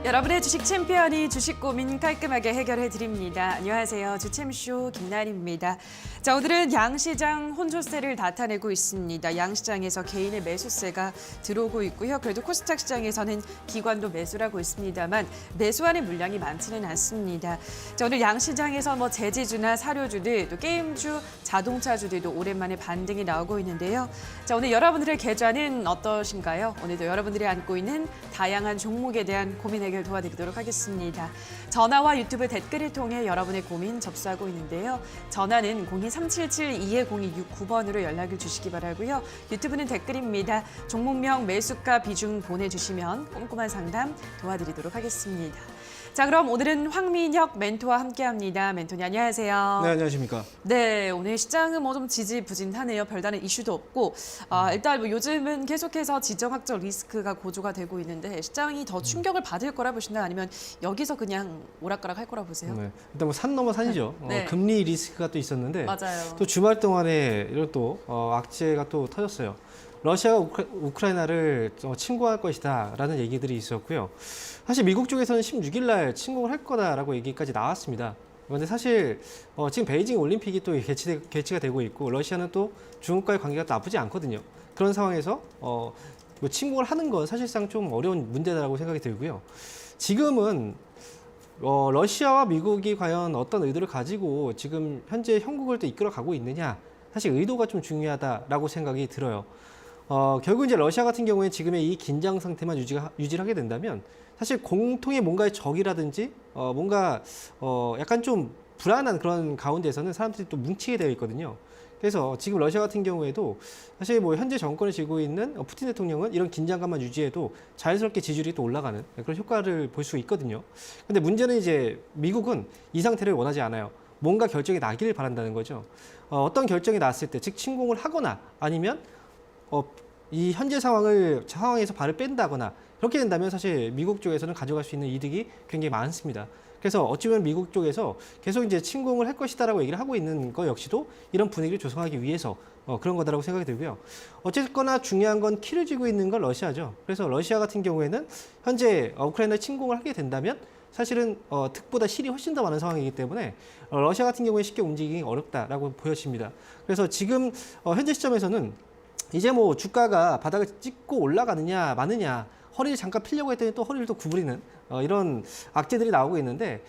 여러분의 주식 챔피언이 주식 고민 깔끔하게 해결해 드립니다. 안녕하세요. 주챔쇼 김나리입니다. 자, 오늘은 양시장 혼조세를 나타내고 있습니다. 양시장에서 개인의 매수세가 들어오고 있고요. 그래도 코스닥 시장에서는 기관도 매수를 하고 있습니다만 매수하는 물량이 많지는 않습니다. 자, 오늘 양시장에서 제지주나 사료주들, 또 게임주, 자동차주들도 오랜만에 반등이 나오고 있는데요. 자, 오늘 여러분들의 계좌는 어떠신가요? 오늘도 여러분들이 안고 있는 다양한 종목에 대한 고민 해결 도와드리도록 하겠습니다. 전화와 유튜브 댓글을 통해 여러분의 고민 접수하고 있는데요. 전화는 02-377-220-69번으로 연락을 주시기 바라고요. 유튜브는 댓글입니다. 종목명, 매수가, 비중 보내주시면 꼼꼼한 상담 도와드리도록 하겠습니다. 자, 그럼 오늘은 황민혁 멘토와 함께합니다. 멘토님 안녕하세요. 네, 안녕하십니까. 네, 오늘 시장은 좀 지지부진하네요. 별다른 이슈도 없고 일단 요즘은 계속해서 지정학적 리스크가 고조가 되고 있는데 시장이 더 충격을 받을 거라 보시나요? 아니면 여기서 그냥 오락가락 할 거라 보세요? 네, 일단 산 넘어 산이죠. 네. 금리 리스크가 또 있었는데 맞아요. 또 주말 동안에 이런 또 악재가 또 터졌어요. 러시아가 우크라이나를 침공할 것이다라는 얘기들이 있었고요. 사실 미국 쪽에서는 16일 날 침공을 할 거다라고 얘기까지 나왔습니다. 그런데 사실 지금 베이징 올림픽이 또 개최가 되고 있고 러시아는 또 중국과의 관계가 또 나쁘지 않거든요. 그런 상황에서 침공을 하는 건 사실상 좀 어려운 문제다라고 생각이 들고요. 지금은 러시아와 미국이 과연 어떤 의도를 가지고 지금 현재 형국을 또 이끌어가고 있느냐, 사실 의도가 좀 중요하다라고 생각이 들어요. 결국 이제 러시아 같은 경우에 지금의 이 긴장 상태만 유지를 하게 된다면 사실 공통의 뭔가의 적이라든지 뭔가 약간 좀 불안한 그런 가운데서는 사람들이 또 뭉치게 되어 있거든요. 그래서 지금 러시아 같은 경우에도 사실 현재 정권을 쥐고 있는 푸틴 대통령은 이런 긴장감만 유지해도 자연스럽게 지지율이 또 올라가는 그런 효과를 볼 수 있거든요. 근데 문제는 이제 미국은 이 상태를 원하지 않아요. 뭔가 결정이 나기를 바란다는 거죠. 어떤 결정이 났을 때, 즉 침공을 하거나 아니면 이 현재 상황에서 발을 뺀다거나 그렇게 된다면 사실 미국 쪽에서는 가져갈 수 있는 이득이 굉장히 많습니다. 그래서 어찌 보면 미국 쪽에서 계속 이제 침공을 할 것이다라고 얘기를 하고 있는 거 역시도 이런 분위기를 조성하기 위해서 그런 거다라고 생각이 들고요. 어쨌거나 중요한 건 키를 쥐고 있는 건 러시아죠. 그래서 러시아 같은 경우에는 현재 우크라이나에 침공을 하게 된다면 사실은 득보다 실이 훨씬 더 많은 상황이기 때문에 러시아 같은 경우에 쉽게 움직이기 어렵다라고 보여집니다. 그래서 지금 현재 시점에서는 이제 주가가 바닥을 찍고 올라가느냐 마느냐, 허리를 잠깐 펴려고 했더니 또 허리를 또 구부리는 이런 악재들이 나오고 있는데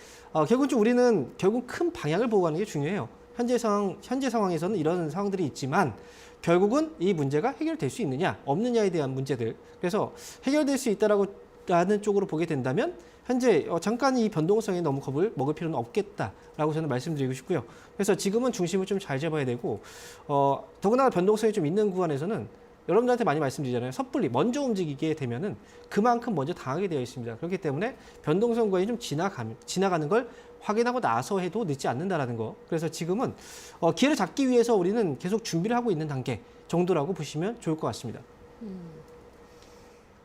우리는 결국 큰 방향을 보고 가는 게 중요해요. 현재 상황에서는 이런 상황들이 있지만 결국은 이 문제가 해결될 수 있느냐 없느냐에 대한 문제들, 그래서 해결될 수 있다라는 쪽으로 보게 된다면 현재 잠깐 이 변동성에 너무 겁을 먹을 필요는 없겠다라고 저는 말씀드리고 싶고요. 그래서 지금은 중심을 좀 잘 잡아야 되고 더구나 변동성이 좀 있는 구간에서는 여러분들한테 많이 말씀드리잖아요. 섣불리 먼저 움직이게 되면은 그만큼 먼저 당하게 되어 있습니다. 그렇기 때문에 변동성 구간이 좀 지나가는 걸 확인하고 나서 해도 늦지 않는다라는 거. 그래서 지금은 기회를 잡기 위해서 우리는 계속 준비를 하고 있는 단계 정도라고 보시면 좋을 것 같습니다.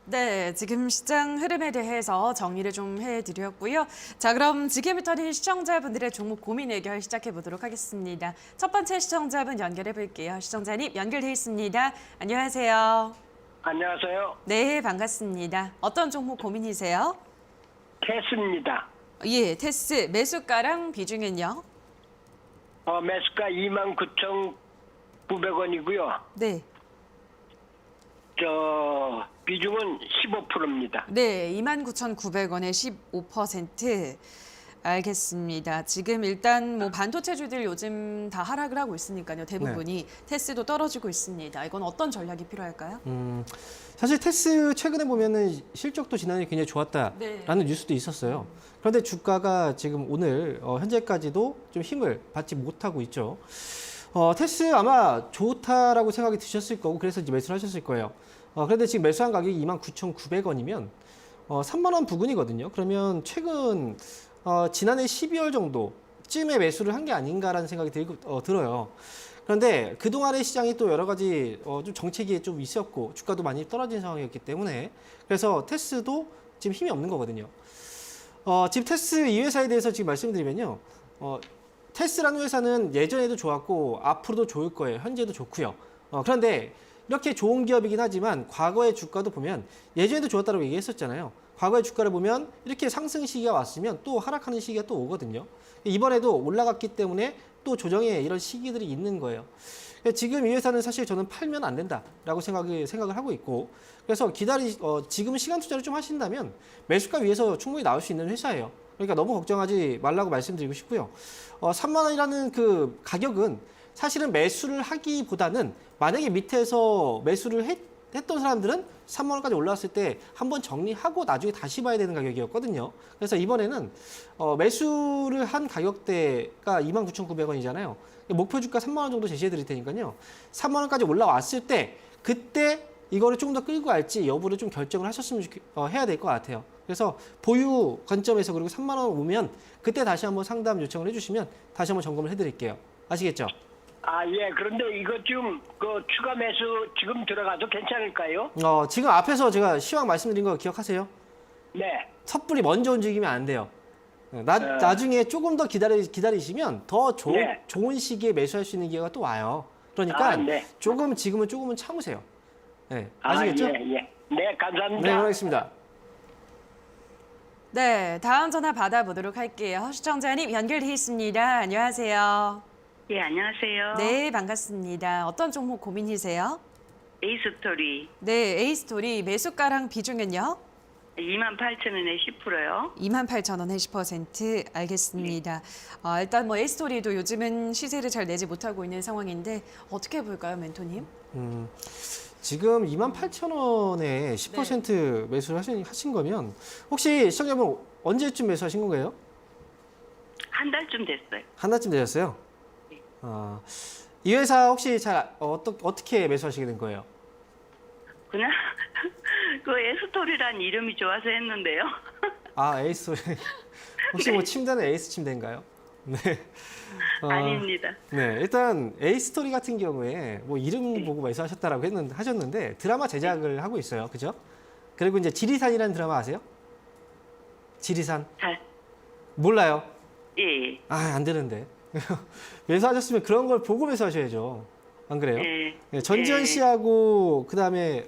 네, 지금 시장 흐름에 대해서 정리를 좀 해드렸고요. 자, 그럼 지금부터는 시청자분들의 종목 고민 해결 시작해 보도록 하겠습니다. 첫 번째 시청자분 연결해 볼게요. 시청자님 연결돼 있습니다. 안녕하세요. 안녕하세요. 네, 반갑습니다. 어떤 종목 고민이세요? 테스입니다. 예, 테스 매수가랑 비중은요? 매수가 29,900원이고요. 네. 비중은 15%입니다. 네, 29,900원에 15%. 알겠습니다. 지금 일단 반도체주들 요즘 다 하락을 하고 있으니까요. 대부분이 테스도 떨어지고 있습니다. 이건 어떤 전략이 필요할까요? 사실 테스 최근에 보면은 실적도 지난해 굉장히 좋았다라는 뉴스도 있었어요. 그런데 주가가 지금 오늘 현재까지도 좀 힘을 받지 못하고 있죠. 테스 아마 좋다라고 생각이 드셨을 거고 그래서 이제 매수를 하셨을 거예요. 그런데 지금 매수한 가격이 29,900원이면 3만 원 부근이거든요. 그러면 최근 지난해 12월 정도쯤에 매수를 한 게 아닌가라는 생각이 들어요. 그런데 그동안의 시장이 또 여러 가지 좀 정체기에 좀 있었고 주가도 많이 떨어진 상황이었기 때문에 그래서 테스도 지금 힘이 없는 거거든요. 지금 테스 이 회사에 대해서 지금 말씀드리면요. 테스라는 회사는 예전에도 좋았고 앞으로도 좋을 거예요. 현재도 좋고요. 그런데 이렇게 좋은 기업이긴 하지만 과거의 주가도 보면 예전에도 좋았다고 얘기했었잖아요. 과거의 주가를 보면 이렇게 상승 시기가 왔으면 또 하락하는 시기가 또 오거든요. 이번에도 올라갔기 때문에 또 조정의 이런 시기들이 있는 거예요. 지금 이 회사는 사실 저는 팔면 안 된다라고 생각을 하고 있고, 그래서 지금 시간 투자를 좀 하신다면 매수가 위에서 충분히 나올 수 있는 회사예요. 그러니까 너무 걱정하지 말라고 말씀드리고 싶고요. 3만 원이라는 그 가격은 사실은 매수를 하기보다는 만약에 밑에서 매수를 했던 사람들은 3만 원까지 올라왔을 때 한번 정리하고 나중에 다시 봐야 되는 가격이었거든요. 그래서 이번에는 매수를 한 가격대가 29,900원이잖아요. 목표 주가 3만 원 정도 제시해 드릴 테니까요. 3만 원까지 올라왔을 때 그때 이거를 좀 더 끌고 갈지 여부를 좀 결정을 하셨으면 해야 될 것 같아요. 그래서 보유 관점에서 그리고 3만 원 오면 그때 다시 한번 상담 요청을 해주시면 다시 한번 점검을 해드릴게요. 아시겠죠? 예. 그런데 이거 지금 그 추가 매수 지금 들어가도 괜찮을까요? 지금 앞에서 제가 시황 말씀드린 거 기억하세요? 네. 섣불리 먼저 움직이면 안 돼요. 나중에 조금 더 기다리시면 더 네. 좋은 시기에 매수할 수 있는 기회가 또 와요. 그러니까 네. 지금은 참으세요. 네, 아시겠죠? 예. 네, 감사합니다. 네, 알겠습니다. 네, 다음 전화 받아보도록 할게요. 시청자님 연결돼 있습니다. 안녕하세요. 예, 안녕하세요. 네, 반갑습니다. 어떤 종목 고민이세요? 에이스토리 네, A스토리 매수가랑 비중은요? 28,000원에 10%요. 28,000원에 10% 알겠습니다. 일단 뭐 A스토리도 요즘은 시세를 잘 내지 못하고 있는 상황인데 어떻게 볼까요, 멘토님? 지금 28,000원에 10% 매수를 하신 거면 혹시 시청자분 언제쯤 매수하신 건가요? 한 달쯤 됐어요. 한 달쯤 되셨어요? 이 회사 혹시 어떻게 매수하시게 된 거예요? 그냥 그 에이스토리란 이름이 좋아서 했는데요. 에이스 혹시 뭐 침대는 에이스 침대인가요? 네. 아닙니다. 네, 일단 에이스토리 같은 경우에 뭐 이름 보고 매수하셨다라고 하셨는데 드라마 제작을 하고 있어요, 그죠? 그리고 이제 지리산이라는 드라마 아세요? 지리산 잘, 몰라요? 예, 안 되는데 매수하셨으면 그런 걸 보고 매수하셔야죠, 안 그래요? 예. 네, 전지현 씨하고 그다음에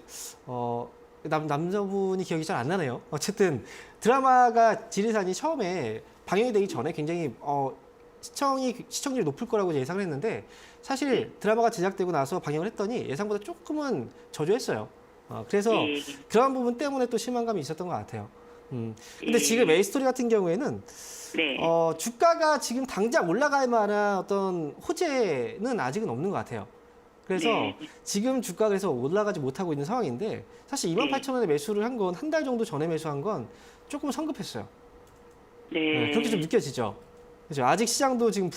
남자분이 기억이 잘 안 나네요. 어쨌든 드라마가 지리산이 처음에 방영이 되기 전에 굉장히 시청률이 높을 거라고 예상을 했는데 사실 드라마가 제작되고 나서 방영을 했더니 예상보다 조금은 저조했어요. 그래서 예. 그런 부분 때문에 또 실망감이 있었던 것 같아요. 근데 예. 지금 A스토리 같은 경우에는 네. 주가가 지금 당장 올라갈 만한 어떤 호재는 아직은 없는 것 같아요. 그래서 네. 지금 주가가 그래서 올라가지 못하고 있는 상황인데 사실 28,000원에 매수를 한 건 한 달 정도 전에 매수한 건 조금 성급했어요. 네. 그렇게 좀 느껴지죠. 그죠? 아직 시장도 지금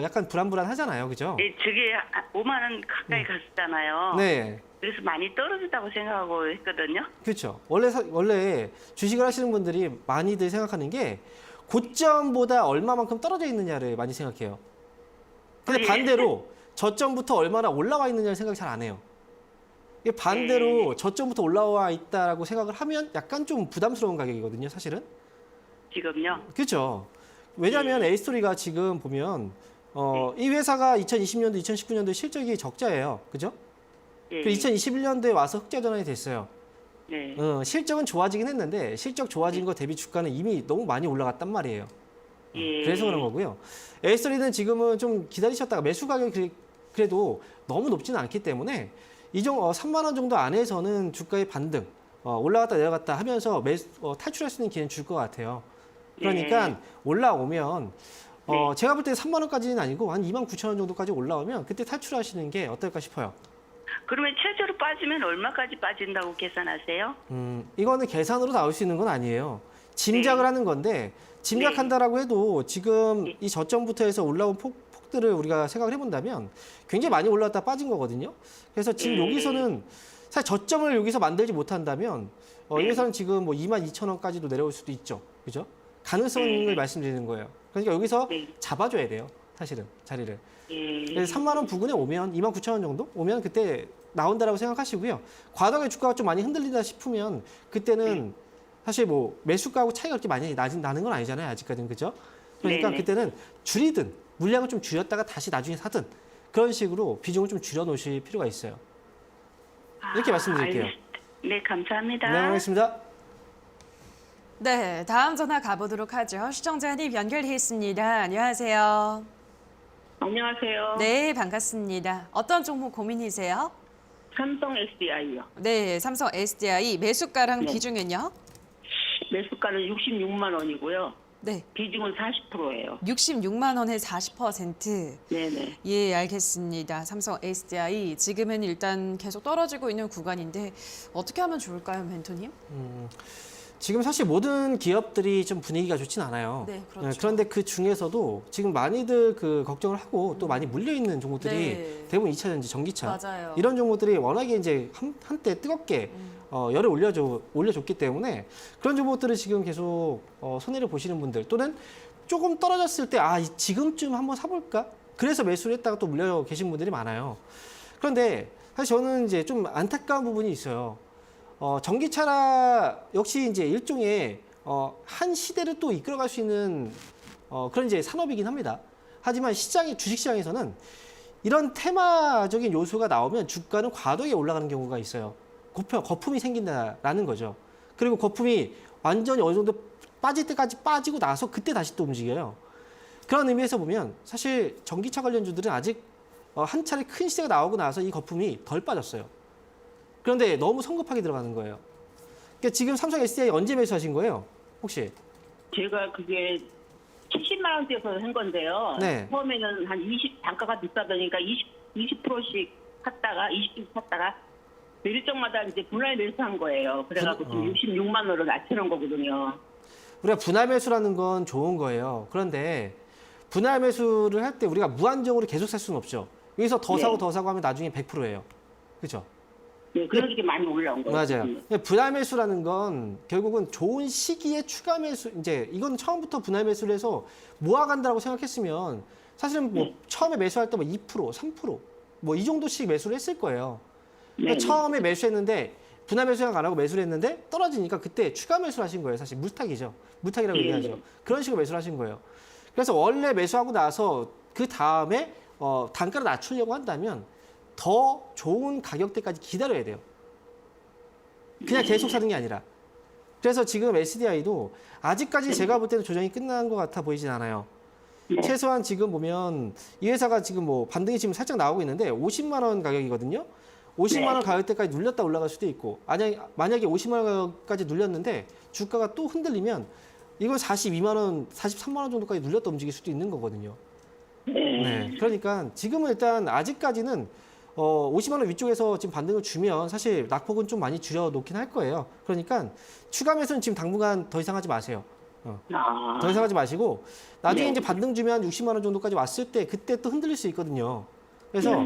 약간 불안불안하잖아요, 그죠? 예, 저게 5만 원 가까이 갔었잖아요. 네, 그래서 많이 떨어졌다고 생각하고 했거든요. 그렇죠. 원래 주식을 하시는 분들이 많이들 생각하는 게 고점보다 얼마만큼 떨어져 있느냐를 많이 생각해요. 근데 예. 반대로 저점부터 얼마나 올라와 있느냐를 생각 잘 안 해요. 이게 반대로 저점부터 올라와 있다라고 생각을 하면 약간 좀 부담스러운 가격이거든요, 사실은. 지금요. 그렇죠. 왜냐하면 A스토리가 지금 보면 이 회사가 2020년도, 2019년도 실적이 적자예요, 그죠? 예. 2021년도에 와서 흑자 전환이 됐어요. 네. 실적은 좋아지긴 했는데 실적 좋아진 거 대비 주가는 이미 너무 많이 올라갔단 말이에요. 예. 그래서 그런 거고요. A스토리는 지금은 좀 기다리셨다가 매수 가격이 그래도 너무 높지는 않기 때문에 3만 원 정도 안에서는 주가의 반등, 올라갔다 내려갔다 하면서 탈출할 수 있는 기회는 줄 것 같아요. 그러니까 올라오면 제가 볼 때 3만 원까지는 아니고 한 29,000원 정도까지 올라오면 그때 탈출하시는 게 어떨까 싶어요. 그러면 최저로 빠지면 얼마까지 빠진다고 계산하세요? 이거는 계산으로 나올 수 있는 건 아니에요. 짐작을 하는 건데 짐작한다라고 해도 지금 이 저점부터 해서 올라온 폭들을 우리가 생각을 해본다면 굉장히 많이 올라왔다 빠진 거거든요. 그래서 지금 여기서는 사실 저점을 여기서 만들지 못한다면 이 회사는 지금 뭐 22,000원까지도 내려올 수도 있죠. 그죠? 가능성을 말씀드리는 거예요. 그러니까 여기서 잡아줘야 돼요. 사실은 자리를. 그래서 3만 원 부근에 오면 29,000원 정도 오면 그때 나온다라고 생각하시고요. 과도하게 주가가 좀 많이 흔들린다 싶으면 그때는 사실 뭐 매수가하고 차이가 그렇게 많이 나는 건 아니잖아요. 아직까지는. 그죠? 그러니까 네네. 그때는 줄이든 물량을 좀 줄였다가 다시 나중에 사든 그런 식으로 비중을 좀 줄여 놓으실 필요가 있어요. 이렇게 말씀드릴게요. 네, 감사합니다. 네, 알겠습니다. 네, 다음 전화 가보도록 하죠. 시청자님 연결돼 있습니다. 안녕하세요. 안녕하세요. 네, 반갑습니다. 어떤 종목 고민이세요? 삼성 SDI요. 네, 삼성 SDI 매수가랑 네. 비중은요? 매수가는 66만 원이고요. 네, 비중은 40%예요. 66만 원에 40%. 네네. 예, 알겠습니다. 삼성 SDI 지금은 일단 계속 떨어지고 있는 구간인데 어떻게 하면 좋을까요, 멘토님? 지금 사실 모든 기업들이 좀 분위기가 좋진 않아요. 네, 그렇죠. 그런데 그 중에서도 지금 많이들 그 걱정을 하고 또 많이 물려 있는 종목들이 네. 대부분 2차 전지, 전기차 맞아요. 이런 종목들이 워낙에 이제 한때 뜨겁게 열을 올려줬기 때문에 그런 종목들을 지금 계속 손해를 보시는 분들 또는 조금 떨어졌을 때 지금쯤 한번 사볼까? 그래서 매수를 했다가 또 물려 계신 분들이 많아요. 그런데 사실 저는 이제 좀 안타까운 부분이 있어요. 전기차라 역시 이제 일종의 한 시대를 또 이끌어갈 수 있는 그런 이제 산업이긴 합니다. 하지만 주식시장에서는 이런 테마적인 요소가 나오면 주가는 과도하게 올라가는 경우가 있어요. 거품이 생긴다라는 거죠. 그리고 거품이 완전히 어느 정도 빠질 때까지 빠지고 나서 그때 다시 또 움직여요. 그런 의미에서 보면 사실 전기차 관련주들은 아직 한 차례 큰 시대가 나오고 나서 이 거품이 덜 빠졌어요. 그런데 너무 성급하게 들어가는 거예요. 그러니까 지금 삼성 SDI 언제 매수하신 거예요? 혹시? 제가 그게 70만 원대에서 한 건데요. 네. 처음에는 한 20, 단가가 비싸다니까 20%씩 샀다가 20씩 샀다가 일정마다 이제 분할 매수한 거예요. 그래갖고 지금 66만 원으로 낮추는 거거든요. 우리가 분할 매수라는 건 좋은 거예요. 그런데 분할 매수를 할 때 우리가 무한정으로 계속 살 수는 없죠. 여기서 더 네. 사고 더 사고 하면 나중에 100%예요. 그렇죠? 네, 그런 게 많이 올라온 거예요. 맞아요. 지금. 분할 매수라는 건 결국은 좋은 시기에 추가 매수, 이제 이건 처음부터 분할 매수를 해서 모아간다고 생각했으면 사실은 뭐 처음에 매수할 때 뭐 2%, 3%, 뭐 이 정도씩 매수를 했을 거예요. 그러니까 네. 처음에 매수했는데 분할 매수 생각 안 하고 매수를 했는데 떨어지니까 그때 추가 매수를 하신 거예요. 사실 물타기죠. 물타기라고 예. 얘기하죠. 그런 식으로 매수를 하신 거예요. 그래서 원래 매수하고 나서 그 다음에 단가를 낮추려고 한다면 더 좋은 가격대까지 기다려야 돼요. 그냥 계속 사는 게 아니라. 그래서 지금 SDI도 아직까지 제가 볼 때는 조정이 끝난 것 같아 보이진 않아요. 네. 최소한 지금 보면 이 회사가 지금 뭐 반등이 지금 살짝 나오고 있는데 50만 원 가격이거든요. 50만 원 가격대까지 눌렸다 올라갈 수도 있고 만약에 50만 원 가격까지 눌렸는데 주가가 또 흔들리면 이건 42만 원, 43만 원 정도까지 눌렸다 움직일 수도 있는 거거든요. 네. 그러니까 지금은 일단 아직까지는 50만 원 위쪽에서 지금 반등을 주면 사실 낙폭은 좀 많이 줄여놓긴 할 거예요. 그러니까 추가 매수는 지금 당분간 더 이상 하지 마세요. 더 이상 하지 마시고 나중에 네. 이제 반등 주면 60만 원 정도까지 왔을 때 그때 또 흔들릴 수 있거든요. 그래서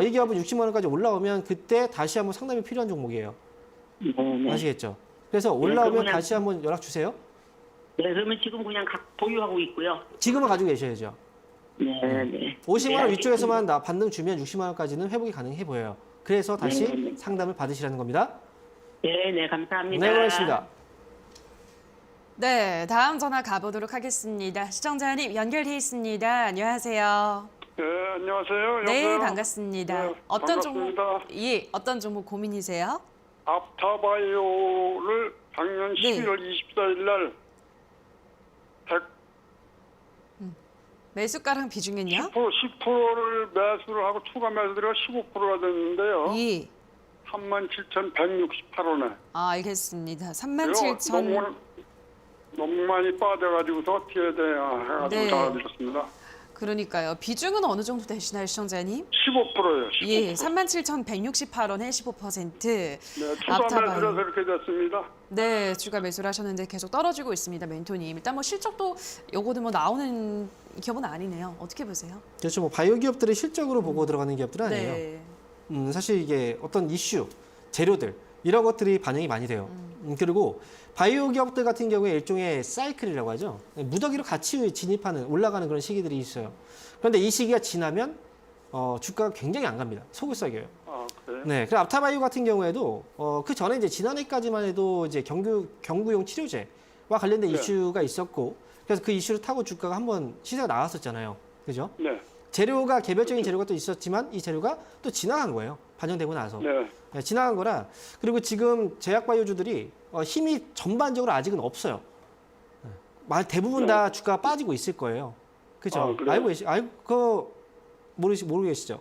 이 기업은 60만 원까지 올라오면 그때 다시 한번 상담이 필요한 종목이에요. 네. 아시겠죠? 그래서 올라오면 그냥- 다시 한번 연락 주세요. 네, 그러면 지금 그냥 보유하고 있고요. 지금은 가지고 계셔야죠. 네, 네. 50만 원 네, 위쪽에서만 반등 주면 60만 원까지는 회복이 가능해 보여요. 그래서 다시 네. 상담을 받으시라는 겁니다. 네, 네, 감사합니다. 네, 고맙습니다. 네, 다음 전화 가보도록 하겠습니다. 시청자님 연결돼 있습니다. 안녕하세요. 네, 안녕하세요. 네, 여보세요? 반갑습니다. 네, 어떤 종목? 반갑습니다. 예, 어떤 종목 고민이세요? 앞타바이오를 작년 네. 11월 24일 날 매수가랑 비중은요? 10%를 매수를 하고 추가 매수가 15%가 됐는데요. 예. 37,168원에. 알겠습니다. 37,000. 너무 많이 빠져가지고서 어떻게 해야 돼야 해가지고 네. 전화드렸습니다. 그러니까요. 비중은 어느 정도 되시나요, 시청자님? 15%예요. 15%. 예, 37,168원에 15%. 네, 추가 앞타바이오. 매수라서 이렇게 됐습니다. 네, 추가 매수를 하셨는데 계속 떨어지고 있습니다, 멘토님. 일단 뭐 실적도 요거는 뭐 나오는 기업은 아니네요. 어떻게 보세요? 그렇죠. 뭐 바이오 기업들이 실적으로 보고 들어가는 기업들은 아니에요. 네. 사실 이게 어떤 이슈, 재료들 이런 것들이 반영이 많이 돼요. 그리고 바이오 기업들 같은 경우에 일종의 사이클이라고 하죠. 무더기로 같이 진입하는 올라가는 그런 시기들이 있어요. 그런데 이 시기가 지나면 주가가 굉장히 안 갑니다. 속을썩여요. 아, 그래요? 네, 그리고 앞타바이오 같은 경우에도 그 전에 이제 지난해까지만 해도 이제 경구용 치료제와 관련된 네. 이슈가 있었고, 그래서 그 이슈를 타고 주가가 한번 시세가 나왔었잖아요. 그죠? 네, 재료가 개별적인 재료가 또 있었지만 이 재료가 또 지나간 거예요. 반영되고 나서. 네. 네, 지나간 거라. 그리고 지금 제약바이오주들이 힘이 전반적으로 아직은 없어요. 대부분 다 주가가 빠지고 있을 거예요. 그죠? 아, 그래요? 알고 그거 모르고 계시죠?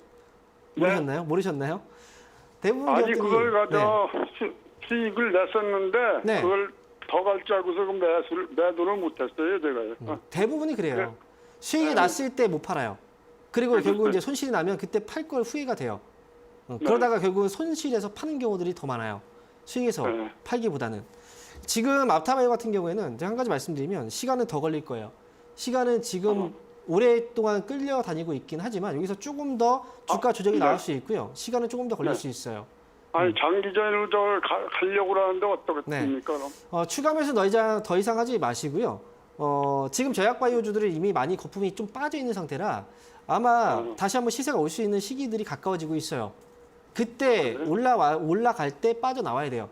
네. 모르셨나요? 모르셨나요? 대부분 아니 기업들이 그걸 가져 네. 수익을 냈었는데 네. 그걸 더 갈 줄 알고서 그 매도를 못했어요 제가요. 대부분이 그래요. 네. 수익이 네. 났을 때 못 팔아요. 그리고 결국 이제 손실이 나면 그때 팔 걸 후회가 돼요. 그러다가 결국은 손실에서 파는 경우들이 더 많아요. 수익에서 네. 팔기보다는. 지금 앞타바이오 같은 경우에는 제가 한 가지 말씀드리면 시간은 더 걸릴 거예요. 시간은 지금 오랫동안 끌려다니고 있긴 하지만 여기서 조금 더 주가 조정이 네. 나올 수 있고요. 시간은 조금 더 걸릴 네. 수 있어요. 아니 장기전으로 가려고 하는데 어떻겠습니까? 그럼? 추가 매수 더 이상 하지 마시고요. 지금 제약바이오주들은 이미 많이 거품이 좀 빠져 있는 상태라 아마 다시 한번 시세가 올 수 있는 시기들이 가까워지고 있어요. 그때 올라갈 때 빠져나와야 돼요.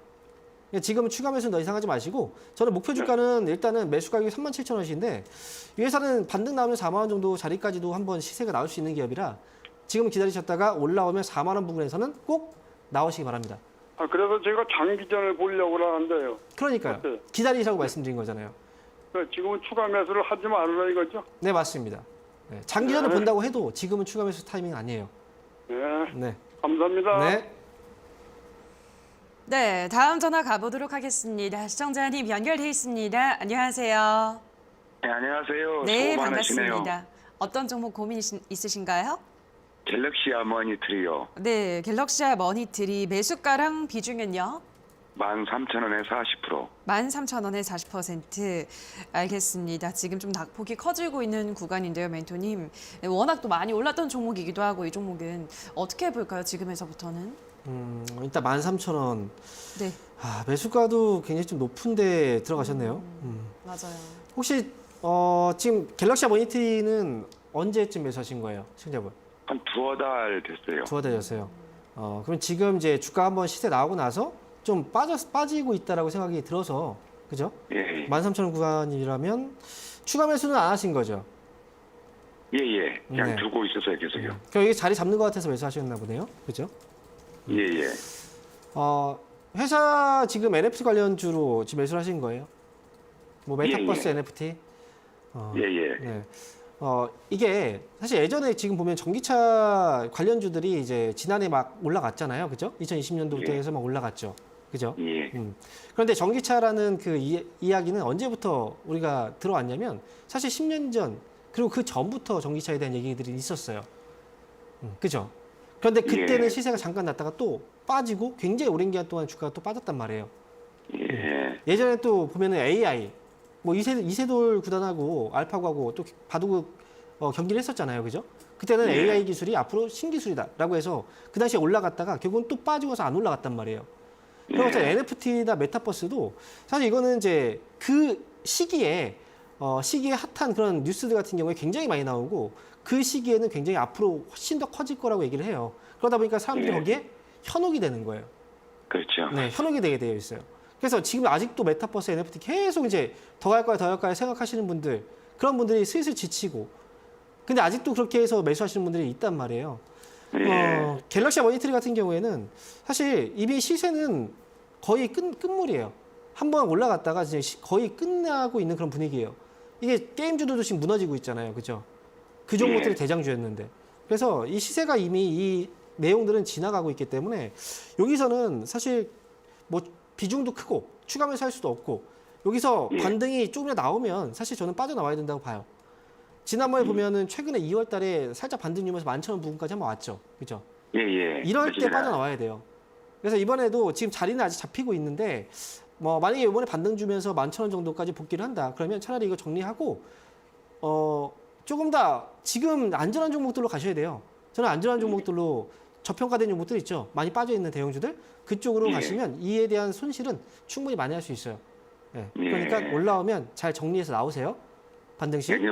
지금은 추가 매수는 더 이상 하지 마시고 저는 목표 주가는 일단은 매수 가격이 37,000원이신데 이 회사는 반등 나오면 4만 원 정도 자리까지도 한번 시세가 나올 수 있는 기업이라 지금 기다리셨다가 올라오면 4만 원 부근에서는 꼭 나오시기 바랍니다. 아 그래서 제가 장기전을 보려고 하는데요. 그러니까요. 어때요? 기다리라고 말씀드린 거잖아요. 지금은 추가 매수를 하지 말라 이거죠? 네, 맞습니다. 네, 장기전을 본다고 해도 지금은 추가 매수 타이밍 아니에요. 네. 네. 감사합니다. 네. 네, 다음 전화 가보도록 하겠습니다. 시청자님 연결돼 있습니다. 안녕하세요. 네, 안녕하세요. 네, 수고 많으시네요. 반갑습니다. 어떤 종목 고민 있으신가요? 갤럭시아 머니트리요. 네, 갤럭시아 머니트리 매수가랑 비중은요? 13,000원에 40%. 13,000원에 40%. 알겠습니다. 지금 좀 낙폭이 커지고 있는 구간인데요, 멘토님. 네, 워낙 또 많이 올랐던 종목이기도 하고 이 종목은 어떻게 볼까요, 지금에서부터는? 일단 13,000원. 네, 매수가도 굉장히 좀 높은데 들어가셨네요. 맞아요. 혹시 지금 갤럭시아 모니터는 언제쯤 매수하신 거예요, 시청자분? 한 두어 달 됐어요. 두어 달이었어요. 그럼 지금 이제 주가 한번 시세 나오고 나서 좀 빠지고 있다라고 생각이 들어서 그죠? 예, 13,000원 구간이라면 추가 매수는 안 하신 거죠? 예, 예. 그냥 네. 들고 있었어요, 계속요. 그럼 이게 자리 잡는 것 같아서 매수하셨나 보네요, 그죠? 예, 예. 회사 지금 NFT 관련주로 지금 매수를 하신 거예요? 뭐 메타버스 예. NFT? 예, 예. 네. 이게 사실 예전에 지금 보면 전기차 관련주들이 이제 지난해 막 올라갔잖아요. 그죠? 2020년도부터 예. 해서 막 올라갔죠. 그죠? 예. 그런데 전기차라는 그 이야기는 언제부터 우리가 들어왔냐면 사실 10년 전 그리고 그 전부터 전기차에 대한 얘기들이 있었어요. 그죠? 그런데 그때는 예. 시세가 잠깐 났다가 또 빠지고 굉장히 오랜 기간 동안 주가가 또 빠졌단 말이에요. 예. 예전에 또 보면은 AI 뭐 이세돌 구단하고 알파고하고 또 바둑 경기를 했었잖아요, 그죠? 그때는 예. AI 기술이 앞으로 신기술이다라고 해서 그 당시에 올라갔다가 결국은 또 빠지고서 안 올라갔단 말이에요. 그래서 NFT나 메타버스도 사실 이거는 이제 그 시기에 핫한 그런 뉴스들 같은 경우에 굉장히 많이 나오고 그 시기에는 굉장히 앞으로 훨씬 더 커질 거라고 얘기를 해요. 그러다 보니까 사람들이 예. 거기에 현혹이 되는 거예요. 그렇죠. 네, 현혹이 되게 되어 있어요. 그래서 지금 아직도 메타버스 NFT 계속 이제 더 갈까요 생각하시는 분들, 그런 분들이 슬슬 지치고, 근데 아직도 그렇게 해서 매수하시는 분들이 있단 말이에요. 예. 갤럭시 모니터리 같은 경우에는 사실 이미 시세는 거의 끝물이에요. 한번 올라갔다가 이제 거의 끝나고 있는 그런 분위기예요. 이게 게임주들도 지금 무너지고 있잖아요, 그죠? 그 종목들이 예. 대장주였는데. 그래서 이 시세가 이미 이 내용들은 지나가고 있기 때문에 여기서는 사실 뭐 비중도 크고 추가 매수할 수도 없고 여기서 예. 반등이 조금이라도 나오면 사실 저는 빠져나와야 된다고 봐요. 지난번에 보면은 최근에 2월 달에 살짝 반등 유면서 11,000원 부근까지 한번 왔죠. 그죠? 예, 예. 이럴 때 그렇습니다. 빠져나와야 돼요. 그래서 이번에도 지금 자리는 아직 잡히고 있는데 뭐 만약에 이번에 반등 주면서 11,000원 정도까지 복귀를 한다. 그러면 차라리 이거 정리하고 조금 더 지금 안전한 종목들로 가셔야 돼요. 저는 안전한 종목들로 저평가된 종목들 있죠. 많이 빠져 있는 대형주들 그쪽으로 예. 가시면 이에 대한 손실은 충분히 많이 할 수 있어요. 예. 예. 그러니까 올라오면 잘 정리해서 나오세요. 반등 시. 여기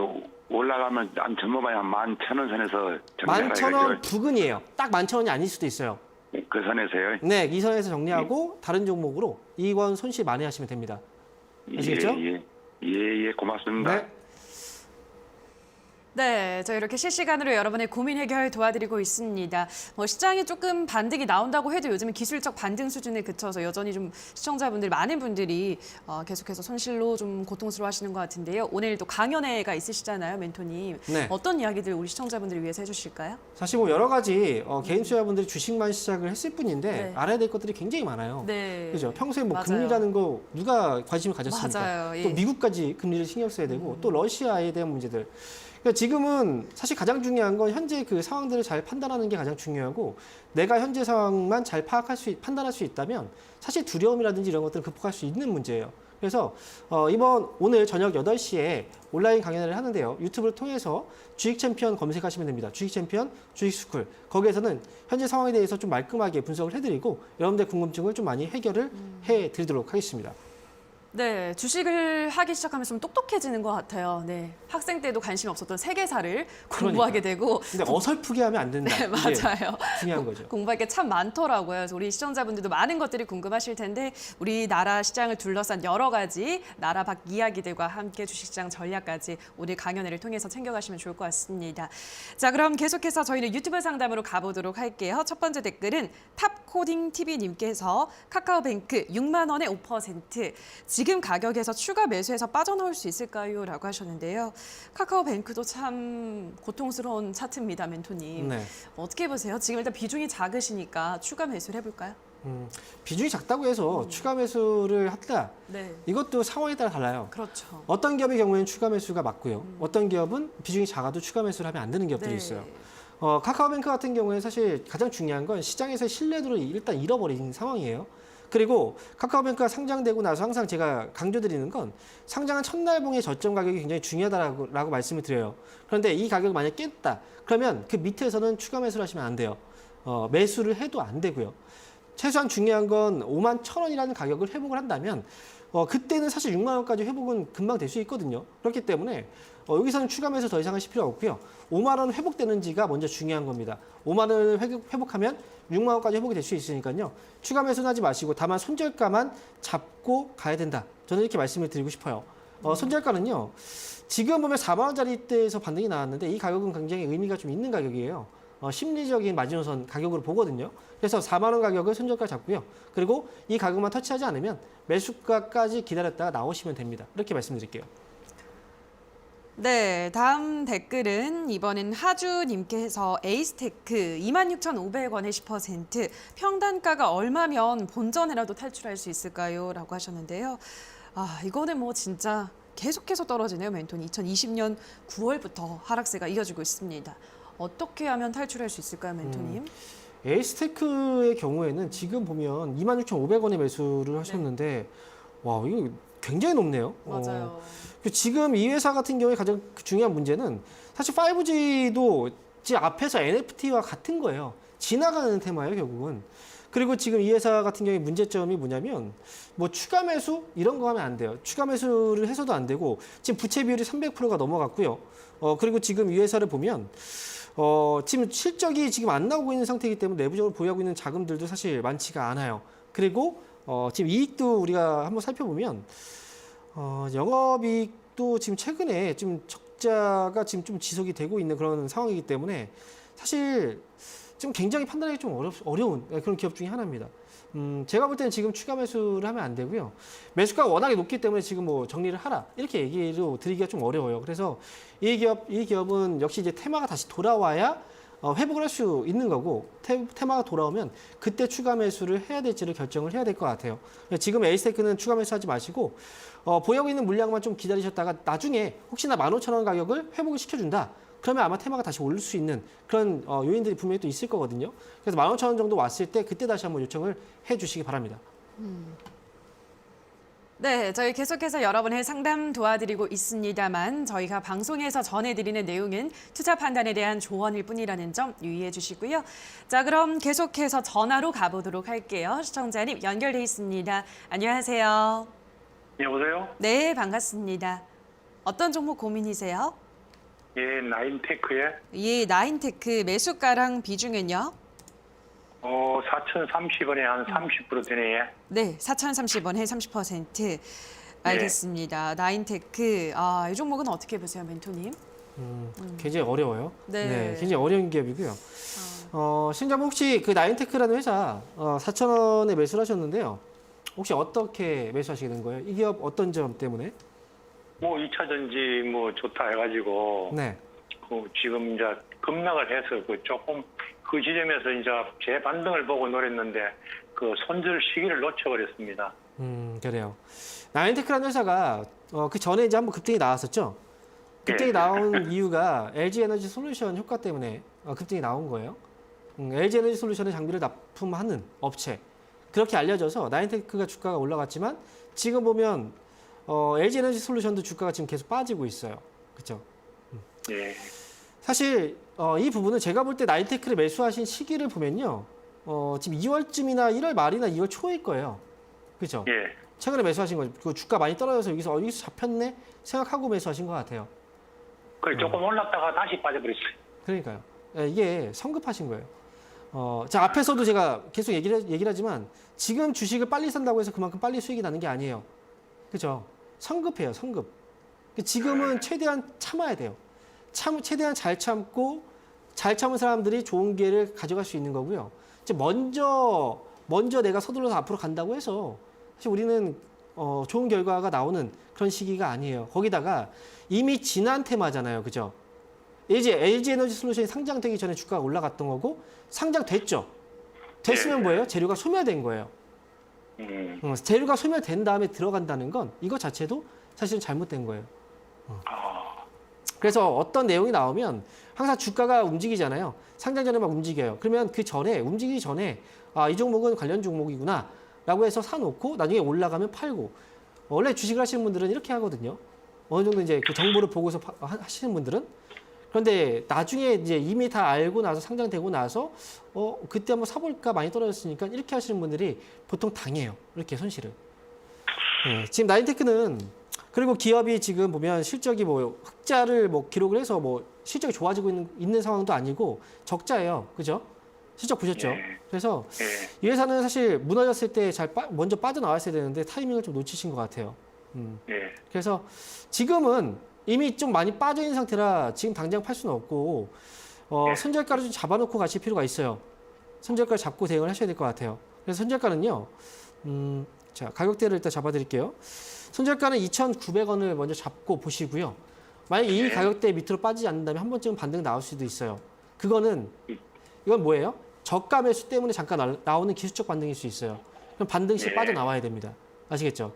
올라가면 한 전부만 한 11,000원 선에서 정리하라 11,000원 이거죠. 부근이에요. 딱 11,000원이 아닐 수도 있어요. 그 선에서요. 네, 이 선에서 정리하고 다른 종목으로 이건 손실 많이 하시면 됩니다. 아시겠죠? 예, 예. 예, 예. 고맙습니다. 네. 네, 저희 이렇게 실시간으로 여러분의 고민 해결 도와드리고 있습니다. 뭐 시장이 조금 반등이 나온다고 해도 요즘은 기술적 반등 수준에 그쳐서 여전히 좀 시청자분들 많은 분들이 계속해서 손실로 좀 고통스러워하시는 것 같은데요. 오늘 또 강연회가 있으시잖아요, 멘토님. 네. 어떤 이야기들 우리 시청자분들을 위해서 해주실까요? 사실 뭐 여러 가지 개인 투자분들이 주식만 시작을 했을 뿐인데 네. 알아야 될 것들이 굉장히 많아요. 네, 그죠? 평소에 뭐 맞아요. 금리라는 거 누가 관심을 가졌습니까? 맞아요. 예. 또 미국까지 금리를 신경 써야 되고 또 러시아에 대한 문제들. 그러니까 지금은 사실 가장 중요한 건 현재 그 상황들을 잘 판단하는 게 가장 중요하고 내가 현재 상황만 잘 판단할 수 있다면 사실 두려움이라든지 이런 것들을 극복할 수 있는 문제예요. 그래서 오늘 저녁 8시에 온라인 강연을 하는데요. 유튜브를 통해서 주식 챔피언 검색하시면 됩니다. 주식 챔피언, 주식 스쿨. 거기에서는 현재 상황에 대해서 좀 말끔하게 분석을 해드리고 여러분들의 궁금증을 좀 많이 해결을 해드리도록 하겠습니다. 네, 주식을 하기 시작하면서 좀 똑똑해지는 것 같아요. 네, 학생 때도 관심 없었던 세계사를 공부하게 되고. 근데 어설프게 하면 안 된다. 네, 이게 맞아요. 중요한 거죠. 공부할 게 참 많더라고요. 그래서 우리 시청자분들도 많은 것들이 궁금하실 텐데 우리나라 시장을 둘러싼 여러 가지 나라 밖 이야기들과 함께 주식시장 전략까지 오늘 강연회를 통해서 챙겨가시면 좋을 것 같습니다. 자, 그럼 계속해서 저희는 유튜브 상담으로 가보도록 할게요. 첫 번째 댓글은 탑코딩TV님께서 카카오뱅크 6만 원에 5%. 지금 가격에서 추가 매수해서 빠져나올 수 있을까요? 라고 하셨는데요. 카카오뱅크도 참 고통스러운 차트입니다, 멘토님. 네. 어떻게 보세요? 지금 일단 비중이 작으시니까 추가 매수를 해볼까요? 비중이 작다고 해서 추가 매수를 한다. 네, 이것도 상황에 따라 달라요. 그렇죠. 어떤 기업의 경우에는 추가 매수가 맞고요. 어떤 기업은 비중이 작아도 추가 매수를 하면 안 되는 기업들이 네. 있어요. 카카오뱅크 같은 경우에는 사실 가장 중요한 건 시장에서의 신뢰도를 일단 잃어버린 상황이에요. 그리고 카카오뱅크가 상장되고 나서 항상 제가 강조드리는 건 상장한 첫날봉의 저점 가격이 굉장히 중요하다라고 말씀을 드려요. 그런데 이 가격을 만약에 깼다. 그러면 그 밑에서는 추가 매수를 하시면 안 돼요. 매수를 해도 안 되고요. 최소한 중요한 건 5만 1,000원이라는 가격을 회복을 한다면 그때는 사실 6만 원까지 회복은 금방 될 수 있거든요. 그렇기 때문에 여기서는 추가 매수 더 이상 하실 필요 없고요. 5만 원 회복되는지가 먼저 중요한 겁니다. 5만 원을 회복하면 6만 원까지 회복이 될 수 있으니까요. 추가 매수는 하지 마시고 다만 손절가만 잡고 가야 된다. 저는 이렇게 말씀을 드리고 싶어요. 손절가는요. 지금 보면 4만 원짜리 때에서 반등이 나왔는데 이 가격은 굉장히 의미가 좀 있는 가격이에요. 심리적인 마지노선 가격으로 보거든요. 그래서 4만 원 가격을 손절가 잡고요. 그리고 이 가격만 터치하지 않으면 매수가까지 기다렸다가 나오시면 됩니다. 이렇게 말씀드릴게요. 네, 다음 댓글은 이번엔 하주님께서 에이스테크 26,500원에 10%, 평단가가 얼마면 본전이라도 탈출할 수 있을까요? 라고 하셨는데요. 이거는 뭐 진짜 계속해서 떨어지네요, 멘토니. 2020년 9월부터 하락세가 이어지고 있습니다. 어떻게 하면 탈출할 수 있을까요, 멘토님? 에이스테크의 경우에는 지금 보면 26,500원에 매수를 하셨는데 와, 이거 굉장히 높네요. 맞아요. 지금 이 회사 같은 경우에 가장 중요한 문제는 사실 5G도 앞에서 NFT와 같은 거예요. 지나가는 테마예요, 결국은. 그리고 지금 이 회사 같은 경우에 문제점이 뭐냐면 뭐 추가 매수 이런 거 하면 안 돼요. 추가 매수를 해서도 안 되고 지금 부채 비율이 300%가 넘어갔고요. 그리고 지금 이 회사를 보면 지금 실적이 지금 안 나오고 있는 상태이기 때문에 내부적으로 보유하고 있는 자금들도 사실 많지가 않아요. 그리고 지금 이익도 우리가 한번 살펴보면 영업이익도 지금 최근에 좀 적자가 지금 좀 지속이 되고 있는 그런 상황이기 때문에 사실 지금 굉장히 판단하기 좀 어려운 그런 기업 중에 하나입니다. 제가 볼 때는 지금 추가 매수를 하면 안 되고요. 매수가가 워낙에 높기 때문에 지금 뭐 정리를 하라 이렇게 얘기로 드리기가 좀 어려워요. 그래서 이 기업은 역시 이제 테마가 다시 돌아와야 회복을 할 수 있는 거고 테마가 돌아오면 그때 추가 매수를 해야 될지를 결정을 해야 될 것 같아요. 지금 에이스테크는 추가 매수하지 마시고 보유하고 있는 물량만 좀 기다리셨다가 나중에 혹시나 15,000원 가격을 회복을 시켜준다. 그러면 아마 테마가 다시 오를 수 있는 그런 요인들이 분명히 또 있을 거거든요. 그래서 15,000원 정도 왔을 때 그때 다시 한번 요청을 해주시기 바랍니다. 네, 저희 계속해서 여러분의 상담 도와드리고 있습니다만 저희가 방송에서 전해드리는 내용은 투자 판단에 대한 조언일 뿐이라는 점 유의해 주시고요. 자, 그럼 계속해서 전화로 가보도록 할게요. 시청자님 연결돼 있습니다. 안녕하세요. 여보세요? 네, 반갑습니다. 어떤 종목 고민이세요? 예, 나인테크에 예, 나인테크 매수가랑 비중은요? 4,030원에 한 30% 되네. 네, 4,030원에 30%. 알겠습니다. 나인테크, 이 종목은 어떻게 보세요, 멘토님? 굉장히 어려워요. 네. 굉장히 어려운 기업이고요. 신자분 혹시 그 나인테크라는 회사 4,000원에 매수를 하셨는데요. 혹시 어떻게 매수하시게 된 거예요? 이 기업 어떤 점 때문에? 뭐 2차 전지 뭐 좋다 해가지고 네. 지금 이제 급락을 해서 조금 그 지점에서 이제 재반등을 보고 노렸는데 그 손절 시기를 놓쳐버렸습니다. 그래요. 나인테크라는 회사가 그 전에 이제 한번 급등이 나왔었죠. 급등이 나온 이유가 LG 에너지 솔루션 효과 때문에 급등이 나온 거예요. LG 에너지 솔루션의 장비를 납품하는 업체. 그렇게 알려져서 나인테크가 주가가 올라갔지만 지금 보면 LG 에너지 솔루션도 주가가 지금 계속 빠지고 있어요. 그렇죠? 예. 사실 이 부분은 제가 볼 때 나인테크를 매수하신 시기를 보면요. 지금 2월쯤이나 1월 말이나 2월 초일 거예요. 그렇죠? 예. 최근에 매수하신 거죠. 그 주가 많이 떨어져서 여기서 잡혔네 생각하고 매수하신 것 같아요. 그래 조금 올랐다가 다시 빠져버렸어요. 그러니까요. 예, 이게 성급하신 거예요. 자, 앞에서도 제가 계속 얘기를 하지만 지금 주식을 빨리 산다고 해서 그만큼 빨리 수익이 나는 게 아니에요. 그죠? 성급해요, 성급. 지금은 최대한 참아야 돼요. 최대한 잘 참고 잘 참은 사람들이 좋은 기회를 가져갈 수 있는 거고요. 이제 먼저 내가 서둘러서 앞으로 간다고 해서 사실 우리는 좋은 결과가 나오는 그런 시기가 아니에요. 거기다가 이미 지난 테마잖아요. 그죠? 이제 LG 에너지 솔루션이 상장되기 전에 주가가 올라갔던 거고 상장됐죠. 됐으면 뭐예요? 재료가 소멸된 거예요. 재료가 소멸된 다음에 들어간다는 건 이거 자체도 사실은 잘못된 거예요. 그래서 어떤 내용이 나오면 항상 주가가 움직이잖아요. 상장 전에 막 움직여요. 그러면 그 전에 움직이기 전에 이 종목은 관련 종목이구나 라고 해서 사놓고 나중에 올라가면 팔고 원래 주식을 하시는 분들은 이렇게 하거든요. 어느 정도 이제 그 정보를 보고서 하시는 분들은 그런데 나중에 이제 이미 다 알고 나서 상장되고 나서 그때 한번 사볼까 많이 떨어졌으니까 이렇게 하시는 분들이 보통 당해요. 이렇게 손실을. 네, 지금 나인테크는 그리고 기업이 지금 보면 실적이 뭐 흑자를 뭐 기록을 해서 뭐 실적이 좋아지고 있는 상황도 아니고 적자예요. 그죠? 실적 보셨죠? 그래서 이 회사는 사실 무너졌을 때 먼저 빠져나왔어야 되는데 타이밍을 좀 놓치신 것 같아요. 그래서 지금은 이미 좀 많이 빠져 있는 상태라 지금 당장 팔 수는 없고 손절가를 좀 잡아놓고 가실 필요가 있어요. 손절가를 잡고 대응을 하셔야 될 것 같아요. 그래서 손절가는요. 자, 가격대를 일단 잡아드릴게요. 손절가는 2,900원을 먼저 잡고 보시고요. 만약에 이 가격대 밑으로 빠지지 않는다면 한 번쯤 반등 나올 수도 있어요. 이건 뭐예요? 저가 매수 때문에 잠깐 나오는 기술적 반등일 수 있어요. 그럼 반등 시 빠져나와야 됩니다. 아시겠죠?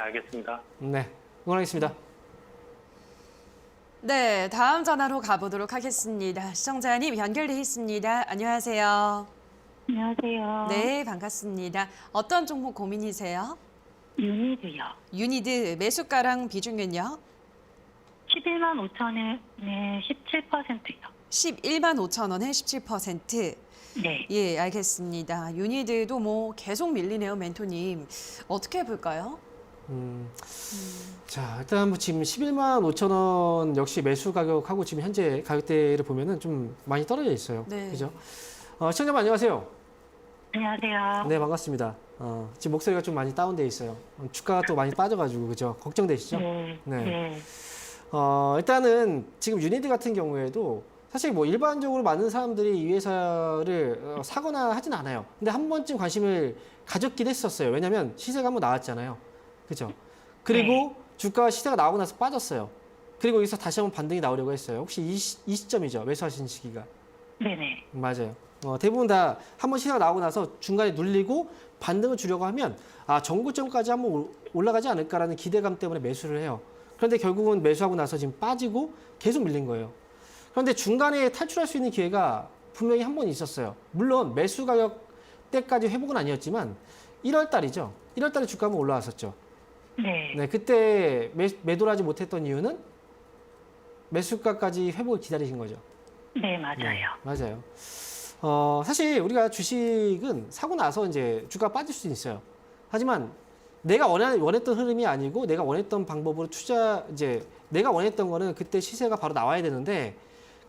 알겠습니다. 네, 응원하겠습니다. 네, 다음 전화로 가보도록 하겠습니다. 시청자님 연결돼 있습니다. 안녕하세요. 안녕하세요. 네, 반갑습니다. 어떤 종목 고민이세요? 유니드요. 유니드 매수가랑 비중은요? 11만 5천에 17%요. 11만 5천 원에 17%. 네. 예, 알겠습니다. 유니드도 뭐 계속 밀리네요, 멘토님. 어떻게 해볼까요? 자, 일단 뭐 지금 11만 5천 원 역시 매수 가격하고 지금 현재 가격대를 보면은 좀 많이 떨어져 있어요. 네. 그죠? 시청자분 안녕하세요. 안녕하세요. 네, 반갑습니다. 지금 목소리가 좀 많이 다운돼 있어요. 주가가 또 많이 빠져가지고 그죠? 걱정되시죠? 네. 네. 네. 일단은 지금 유니드 같은 경우에도 사실 뭐 일반적으로 많은 사람들이 이 회사를 사거나 하진 않아요. 근데 한 번쯤 관심을 가졌긴 했었어요. 왜냐하면 시세가 한번 나왔잖아요. 그죠? 그리고 주가가 시세가 나오고 나서 빠졌어요. 그리고 여기서 다시 한번 반등이 나오려고 했어요. 혹시 이 시점이죠? 매수하신 시기가. 네네. 맞아요. 대부분 다 한 번 시세가 나오고 나서 중간에 눌리고 반등을 주려고 하면 정고점까지 한번 올라가지 않을까라는 기대감 때문에 매수를 해요. 그런데 결국은 매수하고 나서 지금 빠지고 계속 밀린 거예요. 그런데 중간에 탈출할 수 있는 기회가 분명히 한 번 있었어요. 물론 매수 가격 때까지 회복은 아니었지만 1월 달이죠. 1월 달에 주가 한번 올라왔었죠. 네. 네, 그때 매도를 하지 못했던 이유는 매수가까지 회복을 기다리신 거죠. 네, 맞아요. 네, 맞아요. 사실 우리가 주식은 사고 나서 이제 주가가 빠질 수도 있어요. 하지만 내가 원했던 흐름이 아니고 내가 원했던 방법으로 내가 원했던 거는 그때 시세가 바로 나와야 되는데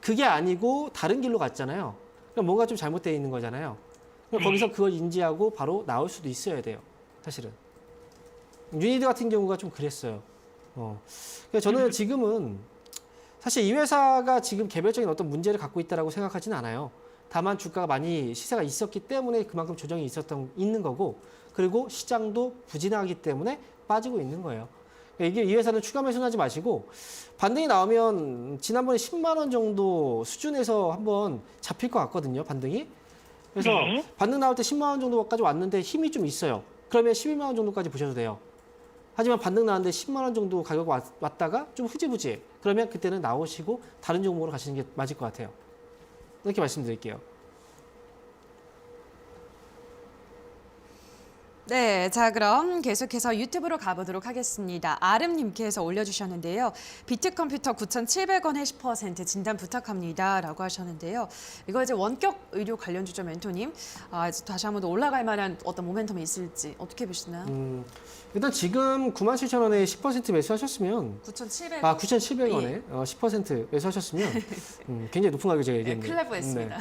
그게 아니고 다른 길로 갔잖아요. 그럼 뭔가 좀 잘못되어 있는 거잖아요. 그럼 거기서 그걸 인지하고 바로 나올 수도 있어야 돼요. 사실은. 유니드 같은 경우가 좀 그랬어요. 그래서 저는 지금은 사실 이 회사가 지금 개별적인 어떤 문제를 갖고 있다라고 생각하지는 않아요. 다만 주가가 많이 시세가 있었기 때문에 그만큼 조정이 있는 거고, 그리고 시장도 부진하기 때문에 빠지고 있는 거예요. 이게 이 회사는 추가 매수는 하지 마시고 반등이 나오면 지난번에 10만 원 정도 수준에서 한번 잡힐 것 같거든요. 반등이. 그래서 네. 반등 나올 때 10만 원 정도까지 왔는데 힘이 좀 있어요. 그러면 11만 원 정도까지 보셔도 돼요. 하지만 반등 나왔는데 10만 원 정도 가격 왔다가 좀 흐지부지해. 그러면 그때는 나오시고 다른 종목으로 가시는 게 맞을 것 같아요. 이렇게 말씀드릴게요. 네, 자 그럼 계속해서 유튜브로 가보도록 하겠습니다. 아름님께서 올려주셨는데요. 비트컴퓨터 9,700원에 10% 진단 부탁합니다. 라고 하셨는데요. 이거 이제 원격 의료 관련주죠, 멘토님. 이제 다시 한번 더 올라갈 만한 어떤 모멘텀이 있을지 어떻게 보시나요? 일단 지금 97,000원에 10% 매수하셨으면 9,700원. 9,700원에 10% 매수하셨으면 굉장히 높은 가격을 제가 네, 얘기했네요. 큰일 날 뻔했습니다.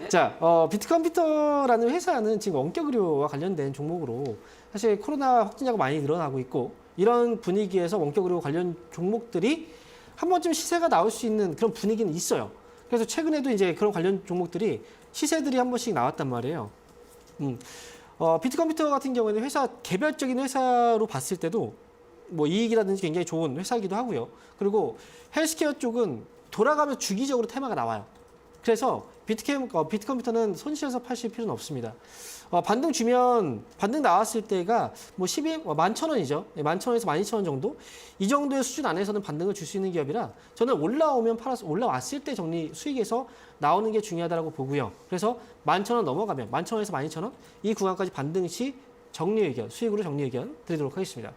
자, 비트컴퓨터라는 회사는 지금 원격 의료와 관련된 종목으로 사실 코로나 확진자가 많이 늘어나고 있고 이런 분위기에서 원격 의료 관련 종목들이 한 번쯤 시세가 나올 수 있는 그런 분위기는 있어요. 그래서 최근에도 이제 그런 관련 종목들이 시세들이 한 번씩 나왔단 말이에요. 비트컴퓨터 같은 경우에는 개별적인 회사로 봤을 때도 뭐 이익이라든지 굉장히 좋은 회사이기도 하고요. 그리고 헬스케어 쪽은 돌아가면서 주기적으로 테마가 나와요. 그래서 비트컴퓨터는 손실해서 파실 필요는 없습니다. 반등 나왔을 때가 뭐 11,000원이죠. 11,000원에서 12,000원 정도? 이 정도의 수준 안에서는 반등을 줄 수 있는 기업이라 저는 올라오면 팔아서 올라왔을 때 수익에서 나오는 게 중요하다고 보고요. 그래서 11,000원 넘어가면 11,000원에서 12,000원 이 구간까지 반등 시 정리 의견, 수익으로 정리 의견 드리도록 하겠습니다.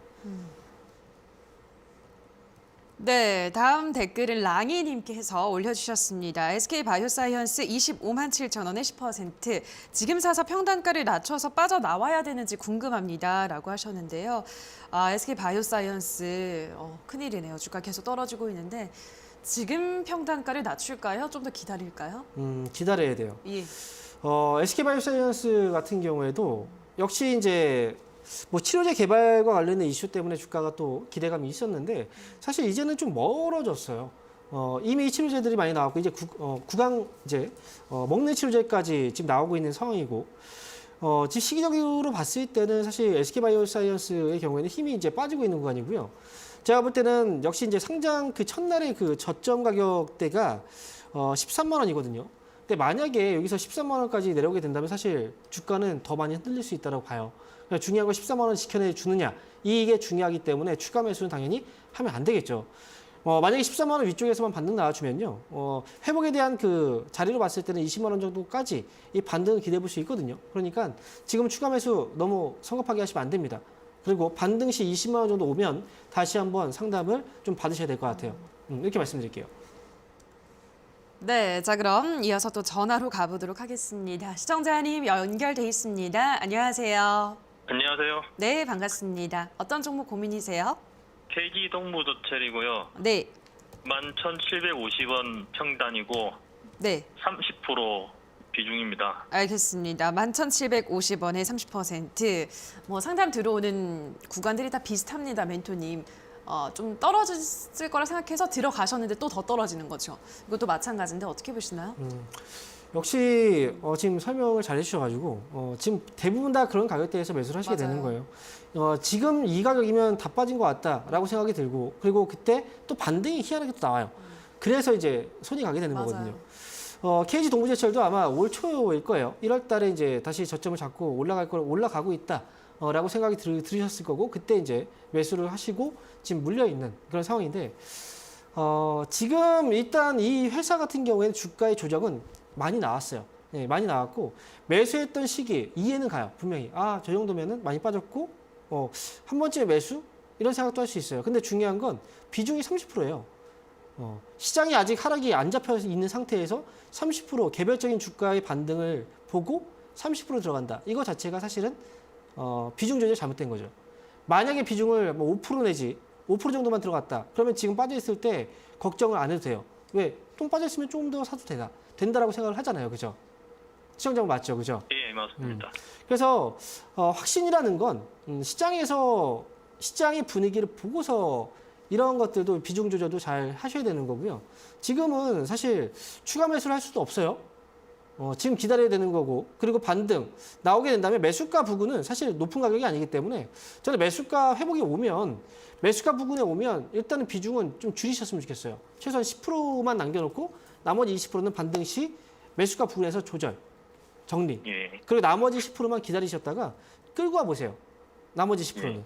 네, 다음 댓글은 랑이님께서 올려주셨습니다. SK바이오사이언스 25만 7천 원에 10%. 지금 사서 평단가를 낮춰서 빠져나와야 되는지 궁금합니다. 라고 하셨는데요. SK바이오사이언스 큰일이네요. 주가 계속 떨어지고 있는데 지금 평단가를 낮출까요? 좀 더 기다릴까요? 기다려야 돼요. 예. SK바이오사이언스 같은 경우에도 역시 이제 뭐 치료제 개발과 관련된 이슈 때문에 주가가 또 기대감이 있었는데 사실 이제는 좀 멀어졌어요. 이미 치료제들이 많이 나왔고 이제 구강 이제 먹는 치료제까지 지금 나오고 있는 상황이고 지금 시기적으로 봤을 때는 사실 SK바이오사이언스의 경우에는 힘이 이제 빠지고 있는 구간이고요. 제가 볼 때는 역시 이제 상장 그 첫날의 그 저점 가격대가 13만 원이거든요. 근데 만약에 여기서 13만 원까지 내려오게 된다면 사실 주가는 더 많이 흔들릴 수 있다고 봐요. 중요한 건 13만 원 지켜내 주느냐 이게 중요하기 때문에 추가 매수는 당연히 하면 안 되겠죠. 만약에 13만 원 위쪽에서만 반등 나와주면요, 회복에 대한 그 자리로 봤을 때는 20만 원 정도까지 이 반등을 기대해 볼 수 있거든요. 그러니까 지금 추가 매수 너무 성급하게 하시면 안 됩니다. 그리고 반등 시 20만 원 정도 오면 다시 한번 상담을 좀 받으셔야 될 것 같아요. 이렇게 말씀드릴게요. 네, 자 그럼 이어서 또 전화로 가보도록 하겠습니다. 시청자님 연결돼 있습니다. 안녕하세요. 안녕하세요. 네, 반갑습니다. 어떤 종목 고민이세요? KG 동부조철이고요. 네, 11,750원 평단이고 네, 30% 비중입니다. 알겠습니다. 11,750원에 30%. 뭐 상담 들어오는 구간들이 다 비슷합니다, 멘토님. 좀 떨어졌을 거라 생각해서 들어가셨는데 또 더 떨어지는 거죠. 이것도 마찬가지인데 어떻게 보시나요? 역시 지금 설명을 잘 해주셔가지고 지금 대부분 다 그런 가격대에서 매수를 하시게 맞아요. 되는 거예요. 지금 이 가격이면 다 빠진 것 같다라고 생각이 들고 그리고 그때 또 반등이 희한하게 또 나와요. 그래서 이제 손이 가게 되는 맞아요. 거거든요. KG 동부제철도 아마 올 초일 거예요. 1월 달에 이제 다시 저점을 잡고 올라가고 있다라고 생각이 들으셨을 거고 그때 이제 매수를 하시고 지금 물려 있는 그런 상황인데 지금 일단 이 회사 같은 경우에는 주가의 조정은 많이 나왔어요. 네, 많이 나왔고 매수했던 시기 이해는 가요. 분명히 저 정도면은 많이 빠졌고 한 번쯤에 매수 이런 생각도 할 수 있어요. 근데 중요한 건 비중이 30%예요. 시장이 아직 하락이 안 잡혀 있는 상태에서 30% 개별적인 주가의 반등을 보고 30% 들어간다. 이거 자체가 사실은 비중 조절이 잘못된 거죠. 만약에 비중을 뭐 5% 내지 5% 정도만 들어갔다. 그러면 지금 빠져 있을 때 걱정을 안 해도 돼요. 왜? 좀 빠져 있으면 조금 더 사도 된다라고 생각을 하잖아요. 그죠? 시청자분 맞죠? 그죠? 예, 맞습니다. 그래서 확신이라는 건 시장의 분위기를 보고서 이런 것들도 비중 조절도 잘 하셔야 되는 거고요. 지금은 사실 추가 매수를 할 수도 없어요. 지금 기다려야 되는 거고, 그리고 반등 나오게 된다면 매수가 부근은 사실 높은 가격이 아니기 때문에 저는 매수가 회복이 오면, 매수가 부근에 오면 일단은 비중은 좀 줄이셨으면 좋겠어요. 최소한 10%만 남겨놓고 나머지 20%는 반등 시 매수가 부근에서 조절, 정리. 예. 그리고 나머지 10%만 기다리셨다가 끌고 와 보세요. 나머지 10%는.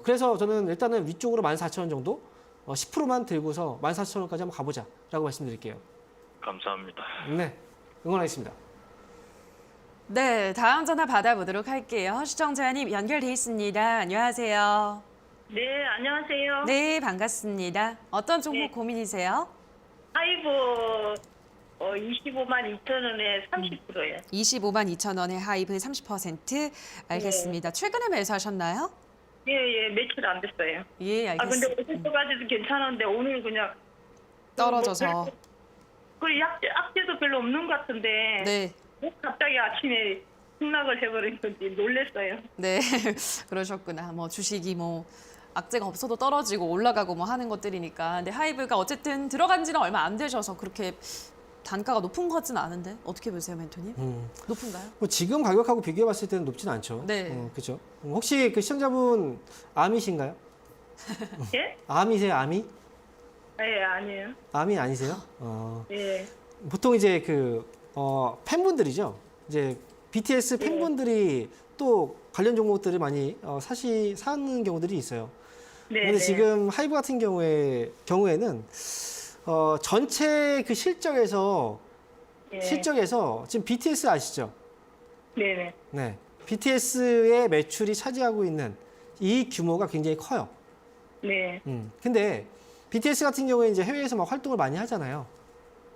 그래서 저는 일단은 위쪽으로 14,000원 정도 10%만 들고서 14,000원까지 한번 가보자라고 말씀드릴게요. 감사합니다. 네, 응원하겠습니다. 네, 다음 전화 받아보도록 할게요. 시청자님 연결돼 있습니다. 안녕하세요. 네, 안녕하세요. 네, 반갑습니다. 어떤 종목 네. 고민이세요? 하이브 25만 2천 원에 30%예요. 25만 2천 원의 하이브 30% 알겠습니다. 최근에 매수하셨나요? 예, 예, 매출 안 됐어요. 예, 아, 근데 알겠습니다. 어제까지도 괜찮은데 오늘 그냥 떨어져서. 그리고 악재도 별로 없는 것 같은데 네, 갑자기 아침에 폭락을 해버린 건지 놀랐어요. 네, 그러셨구나. 뭐 주식이 뭐 악재가 없어도 떨어지고 올라가고 뭐 하는 것들이니까. 근데 하이브가 어쨌든 들어간 지는 얼마 안 되셔서 그렇게 단가가 높은 것 같지는 않은데 어떻게 보세요, 멘토님? 높은가요? 뭐 지금 가격하고 비교해 봤을 때는 높진 않죠. 네. 그죠. 혹시 그 시청자분 아미신가요? 예? 아미세요, 아미? 예, 아니에요. 아미 아니세요? 예. 보통 이제 팬분들이죠. 이제 BTS 팬분들이 또 관련 종목들을 많이 사는 경우들이 있어요. 네. 근데 지금 하이브 같은 경우에는 전체 그 실적에서 예. 지금 BTS 아시죠? 네네. 네. BTS의 매출이 차지하고 있는 이 규모가 굉장히 커요. 네. 근데 BTS 같은 경우에 이제 해외에서 막 활동을 많이 하잖아요.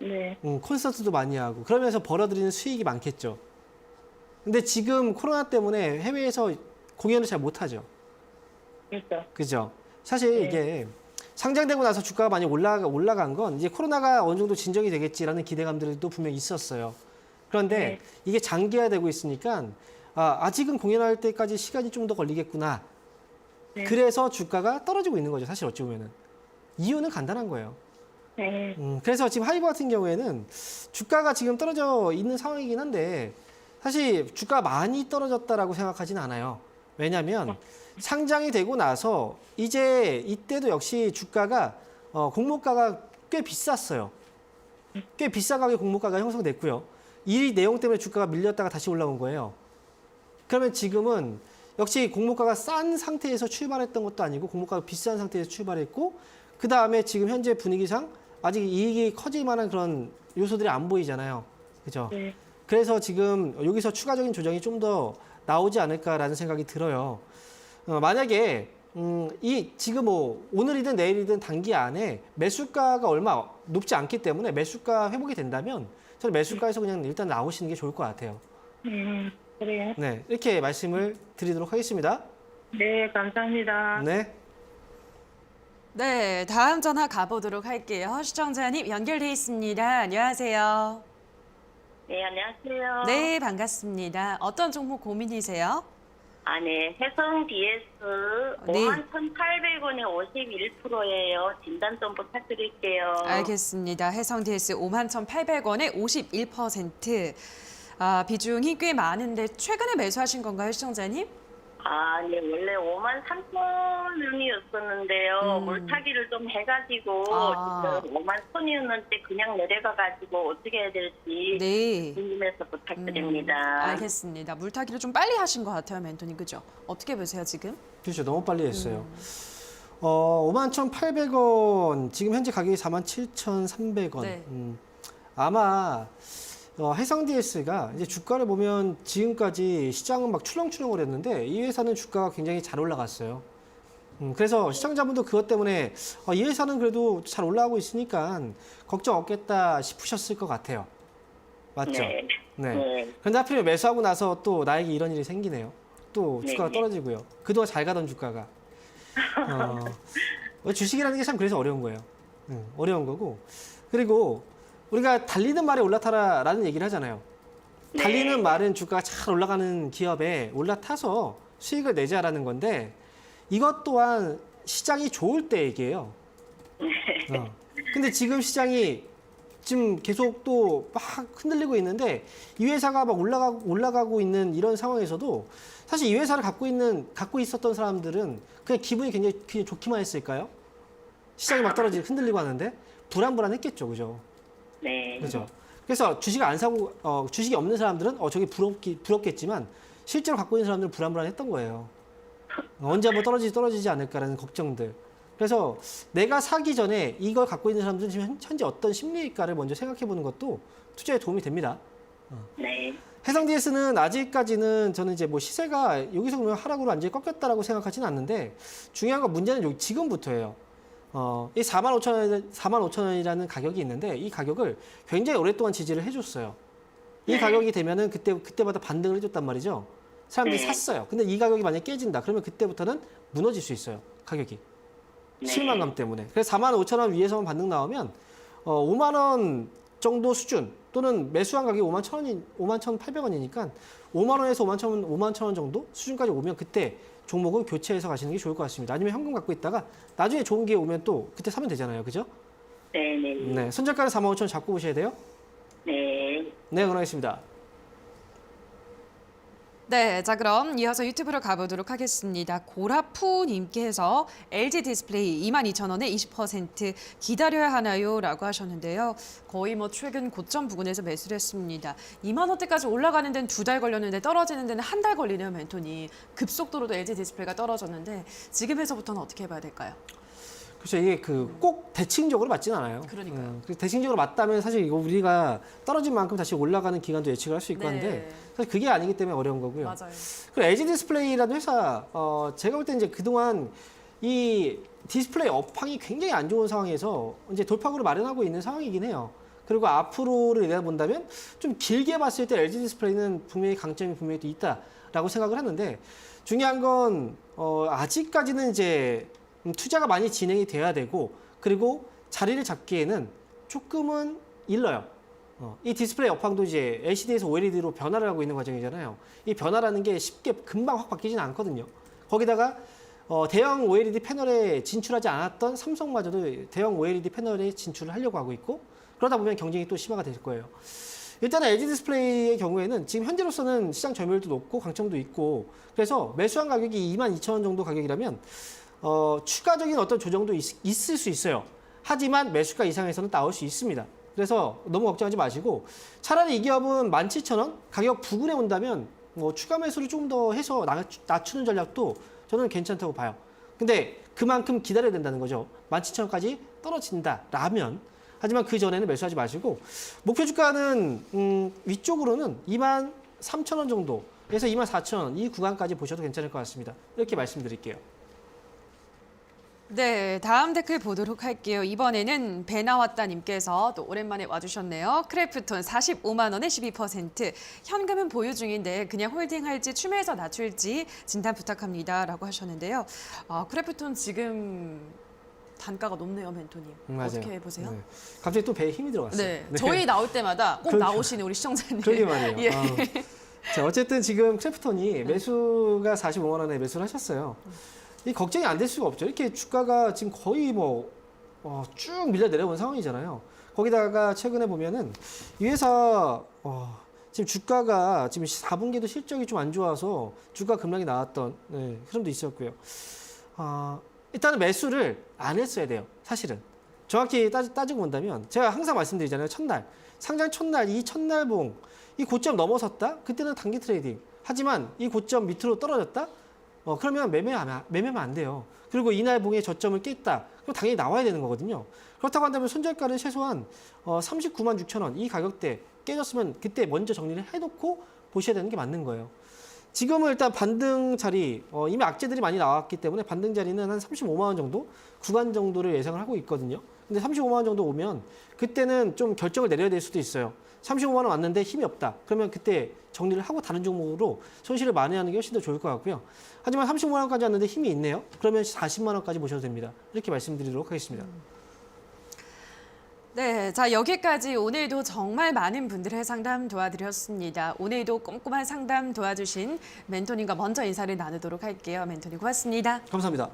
네. 콘서트도 많이 하고 그러면서 벌어들이는 수익이 많겠죠. 근데 지금 코로나 때문에 해외에서 공연을 잘 못하죠. 그렇죠. 그죠? 사실 네. 이게 상장되고 나서 주가가 많이 올라간 건 이제 코로나가 어느 정도 진정이 되겠지라는 기대감들도 분명히 있었어요. 그런데 네. 이게 장기화되고 있으니까 아직은 공연할 때까지 시간이 좀 더 걸리겠구나. 네. 그래서 주가가 떨어지고 있는 거죠. 사실 어찌 보면은. 이유는 간단한 거예요. 네. 그래서 지금 하이브 같은 경우에는 주가가 지금 떨어져 있는 상황이긴 한데 사실 주가가 많이 떨어졌다라고 생각하지는 않아요. 왜냐하면 상장이 되고 나서 이제 이때도 역시 주가가 공모가가 꽤 비쌌어요. 꽤 비싼 가격의 공모가가 형성됐고요. 이 내용 때문에 주가가 밀렸다가 다시 올라온 거예요. 그러면 지금은 역시 공모가가 싼 상태에서 출발했던 것도 아니고 공모가가 비싼 상태에서 출발했고 그 다음에 지금 현재 분위기상 아직 이익이 커질 만한 그런 요소들이 안 보이잖아요. 그죠? 네. 그래서 지금 여기서 추가적인 조정이 좀 더 나오지 않을까라는 생각이 들어요. 만약에 지금 뭐 오늘이든 내일이든 단기 안에 매수가가 얼마 높지 않기 때문에 매수가 회복이 된다면 저는 매수가에서 그냥 일단 나오시는 게 좋을 것 같아요. 그래요. 네, 이렇게 말씀을 드리도록 하겠습니다. 네, 감사합니다. 네. 네, 다음 전화 가보도록 할게요. 시청자님 연결돼 있습니다. 안녕하세요. 네, 안녕하세요. 네, 반갑습니다. 어떤 종목 고민이세요? 네, 해성 DS 네. 51,800원에 51%예요. 진단 좀 부탁드릴게요. 알겠습니다. 해성 DS 51,800원에 51%. 비중이 꽤 많은데 최근에 매수하신 건가요, 시청자님? 네, 원래 53,000원이었었는데요. 물타기를 좀 해가지고 지금 51,000원이었는데 그냥 내려가가지고 어떻게 해야 될지 네. 궁금해서 부탁드립니다. 알겠습니다. 물타기를 좀 빨리 하신 것 같아요, 멘토님. 그죠? 어떻게 보세요, 지금? 그렇죠. 너무 빨리 했어요. 51,800원, 지금 현재 가격이 47,300원. 네. 아마 해성 DS가 이제 주가를 보면 지금까지 시장은 막 출렁출렁거렸는데 이 회사는 주가가 굉장히 잘 올라갔어요. 그래서 시청자분도 그것 때문에 이 회사는 그래도 잘 올라가고 있으니까 걱정 없겠다 싶으셨을 것 같아요. 맞죠? 네. 네. 그런데 하필이면 매수하고 나서 또 나에게 이런 일이 생기네요. 또 주가가 네. 떨어지고요. 그동안 잘 가던 주가가. 주식이라는 게 참 그래서 어려운 거예요. 어려운 거고. 그리고 우리가 달리는 말에 올라타라라는 얘기를 하잖아요. 네. 달리는 말은 주가가 잘 올라가는 기업에 올라타서 수익을 내자라는 건데 이것 또한 시장이 좋을 때 얘기예요. 근데 지금 시장이 지금 계속 또 막 흔들리고 있는데 이 회사가 막 올라가고 있는 이런 상황에서도 사실 이 회사를 갖고 있었던 사람들은 그냥 기분이 굉장히 좋기만 했을까요? 시장이 막 떨어지고 흔들리고 하는데 불안했겠죠, 그죠? 네. 그죠? 그래서 주식을 안 사고 주식이 없는 사람들은 저게 부럽겠지만 실제로 갖고 있는 사람들은 불안했던 거예요. 언제 한번 떨어지지 않을까라는 걱정들. 그래서 내가 사기 전에 이걸 갖고 있는 사람들은 지금 현재 어떤 심리일까를 먼저 생각해 보는 것도 투자에 도움이 됩니다. 네. 해상 DS는 아직까지는 저는 이제 뭐 시세가 여기서 그러면 하락으로 완전히 꺾였다라고 생각하지는 않는데 중요한 건 문제는 지금부터예요. 이 45,000원이라는 가격이 있는데 이 가격을 굉장히 오랫동안 지지를 해줬어요. 이 가격이 되면은 그때마다 반등을 해줬단 말이죠. 사람들이 샀어요. 근데 이 가격이 만약에 깨진다. 그러면 그때부터는 무너질 수 있어요. 가격이. 실망감 때문에. 그래서 45,000원 위에서만 반등 나오면 5만 원 정도 수준 또는 매수한 가격이 51,800원이니까 5만 원에서 51,000원 정도 수준까지 오면 그때 종목을 교체해서 가시는 게 좋을 것 같습니다. 아니면 현금 갖고 있다가 나중에 좋은 기회 오면 또 그때 사면 되잖아요. 그죠? 네네. 네. 손절가를 45,000원 잡고 보셔야 돼요. 네. 네, 응원하겠습니다. 네, 자 그럼 이어서 유튜브로 가보도록 하겠습니다. 고라푸님께서 LG 디스플레이 22,000원에 20% 기다려야 하나요? 라고 하셨는데요. 거의 뭐 최근 고점 부근에서 매수를 했습니다. 2만 원대까지 올라가는 데는 2달 걸렸는데 떨어지는 데는 한 달 걸리네요, 멘토니. 급속도로도 LG 디스플레이가 떨어졌는데 지금에서부터는 어떻게 해봐야 될까요? 그렇죠. 이게 꼭 대칭적으로 맞진 않아요. 그러니까요. 대칭적으로 맞다면 사실 이거 우리가 떨어진 만큼 다시 올라가는 기간도 예측을 할 수 있고 네. 한데 사실 그게 아니기 때문에 어려운 거고요. 맞아요. 그리고 LG 디스플레이라는 회사 제가 볼 때 이제 그동안 이 디스플레이 업황이 굉장히 안 좋은 상황에서 이제 돌파구를 마련하고 있는 상황이긴 해요. 그리고 앞으로를 내다본다면 좀 길게 봤을 때 LG 디스플레이는 분명히 강점이 분명히 또 있다라고 생각을 하는데 중요한 건 아직까지는 이제 투자가 많이 진행이 돼야 되고 그리고 자리를 잡기에는 조금은 일러요. 이 디스플레이 업황도 이제 LCD에서 OLED로 변화를 하고 있는 과정이잖아요. 이 변화라는 게 쉽게 금방 확 바뀌지는 않거든요. 거기다가 대형 OLED 패널에 진출하지 않았던 삼성마저도 대형 OLED 패널에 진출을 하려고 하고 있고 그러다 보면 경쟁이 또 심화가 될 거예요. 일단은 LG 디스플레이의 경우에는 지금 현재로서는 시장 점유율도 높고 강점도 있고 그래서 매수한 가격이 22,000원 정도 가격이라면 추가적인 어떤 조정도 있을 수 있어요. 하지만 매수가 이상에서는 나올 수 있습니다. 그래서 너무 걱정하지 마시고 차라리 이 기업은 17,000원 가격 부근에 온다면 추가 매수를 좀 더 해서 낮추는 전략도 저는 괜찮다고 봐요. 근데 그만큼 기다려야 된다는 거죠. 17,000원까지 떨어진다라면 하지만 그 전에는 매수하지 마시고 목표 주가는 위쪽으로는 23,000원 정도에서 24,000원 이 구간까지 보셔도 괜찮을 것 같습니다. 이렇게 말씀드릴게요. 네, 다음 댓글 보도록 할게요. 이번에는 배나왔다님께서 또 오랜만에 와주셨네요. 크래프톤 45만 원에 12%. 현금은 보유 중인데 그냥 홀딩할지 추매해서 낮출지 진단 부탁합니다. 라고 하셨는데요. 크래프톤 지금 단가가 높네요, 멘토님. 맞아요. 어떻게 보세요? 네. 갑자기 또 배에 힘이 들어갔어요. 네, 저희 나올 때마다 꼭 그러게요. 나오시는 우리 시청자님. 그러게 말이에요. 예. 자, 어쨌든 지금 크래프톤이 매수가 45만 원에 매수를 하셨어요. 이 걱정이 안 될 수가 없죠. 이렇게 주가가 지금 거의 쭉 밀려 내려온 상황이잖아요. 거기다가 최근에 보면은 이 회사 지금 주가가 지금 4분기도 실적이 좀 안 좋아서 주가 급락이 나왔던 흐름도 있었고요. 일단은 매수를 안 했어야 돼요. 사실은 정확히 따지고 본다면 제가 항상 말씀드리잖아요. 첫날 상장 첫날 이 첫날봉 이 고점 넘어섰다. 그때는 단기 트레이딩. 하지만 이 고점 밑으로 떨어졌다. 그러면 매매하면 안 돼요. 그리고 이날 봉의 저점을 깼다. 그럼 당연히 나와야 되는 거거든요. 그렇다고 한다면 손절가를 최소한 39만 6천 원 이 가격대 깨졌으면 그때 먼저 정리를 해놓고 보셔야 되는 게 맞는 거예요. 지금은 일단 반등 자리 이미 악재들이 많이 나왔기 때문에 반등 자리는 한 35만 원 정도 구간 정도를 예상을 하고 있거든요. 근데 35만 원 정도 오면 그때는 좀 결정을 내려야 될 수도 있어요. 35만 원 왔는데 힘이 없다. 그러면 그때 정리를 하고 다른 종목으로 손실을 만회하는 게 훨씬 더 좋을 것 같고요. 하지만 35만 원까지 왔는데 힘이 있네요. 그러면 40만 원까지 보셔도 됩니다. 이렇게 말씀드리도록 하겠습니다. 네, 자 여기까지 오늘도 정말 많은 분들의 상담 도와드렸습니다. 오늘도 꼼꼼한 상담 도와주신 멘토님과 먼저 인사를 나누도록 할게요. 멘토님 고맙습니다. 감사합니다.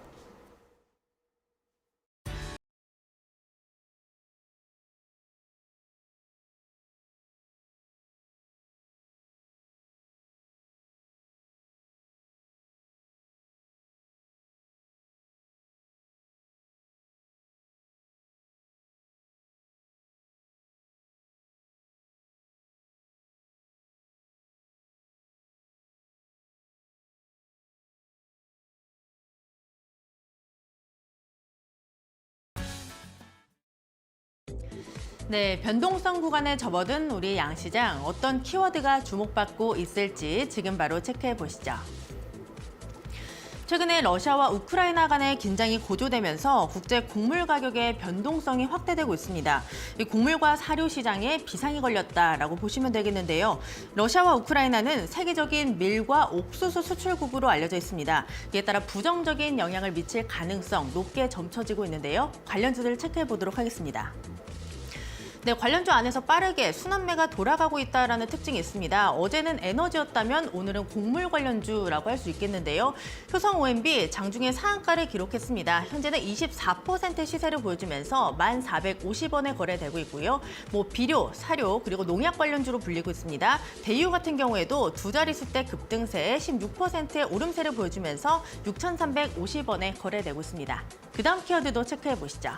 네, 변동성 구간에 접어든 우리 양시장 어떤 키워드가 주목받고 있을지 지금 바로 체크해 보시죠. 최근에 러시아와 우크라이나 간의 긴장이 고조되면서 국제 곡물 가격의 변동성이 확대되고 있습니다. 이 곡물과 사료 시장에 비상이 걸렸다라고 보시면 되겠는데요. 러시아와 우크라이나는 세계적인 밀과 옥수수 수출국으로 알려져 있습니다. 이에 따라 부정적인 영향을 미칠 가능성 높게 점쳐지고 있는데요. 관련주들을 체크해 보도록 하겠습니다. 네, 관련주 안에서 빠르게 순환매가 돌아가고 있다는 특징이 있습니다. 어제는 에너지였다면 오늘은 곡물 관련주라고 할 수 있겠는데요. 효성 OMB 장중에 상한가를 기록했습니다. 현재는 24% 시세를 보여주면서 1,450원에 거래되고 있고요. 비료, 사료, 그리고 농약 관련주로 불리고 있습니다. 대유 같은 경우에도 두 자릿수대 급등세에 16%의 오름세를 보여주면서 6,350원에 거래되고 있습니다. 그 다음 키워드도 체크해 보시죠.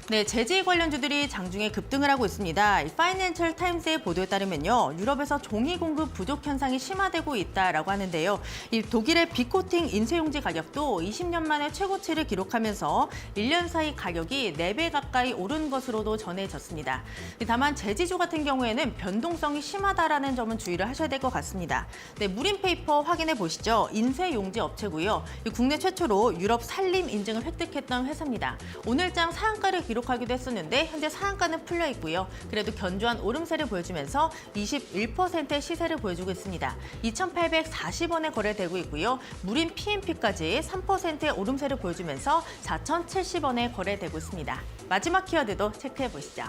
네, 재질 관련주들이 장중에 급등을 하고 있습니다. 파이낸셜 타임스의 보도에 따르면요, 유럽에서 종이 공급 부족 현상이 심화되고 있다라고 하는데요. 이 독일의 비코팅 인쇄용지 가격도 20년 만에 최고치를 기록하면서 1년 사이 가격이 4배 가까이 오른 것으로도 전해졌습니다. 다만 재지주 같은 경우에는 변동성이 심하다라는 점은 주의를 하셔야 될 것 같습니다. 네, 무림페이퍼 확인해 보시죠. 인쇄용지 업체고요. 국내 최초로 유럽 산림 인증을 획득했던 회사입니다. 오늘장 상한가를 기록하기도 했었는데 현재 상한가는 풀려 있고요. 그래도 견조한 오름세를 보여주면서 21%의 시세를 보여주고 있습니다. 2,840원에 거래되고 있고요. 무림 PMP까지 3%의 오름세를 보여주면서 4,070원에 거래되고 있습니다. 마지막 키워드도 체크해 보시죠.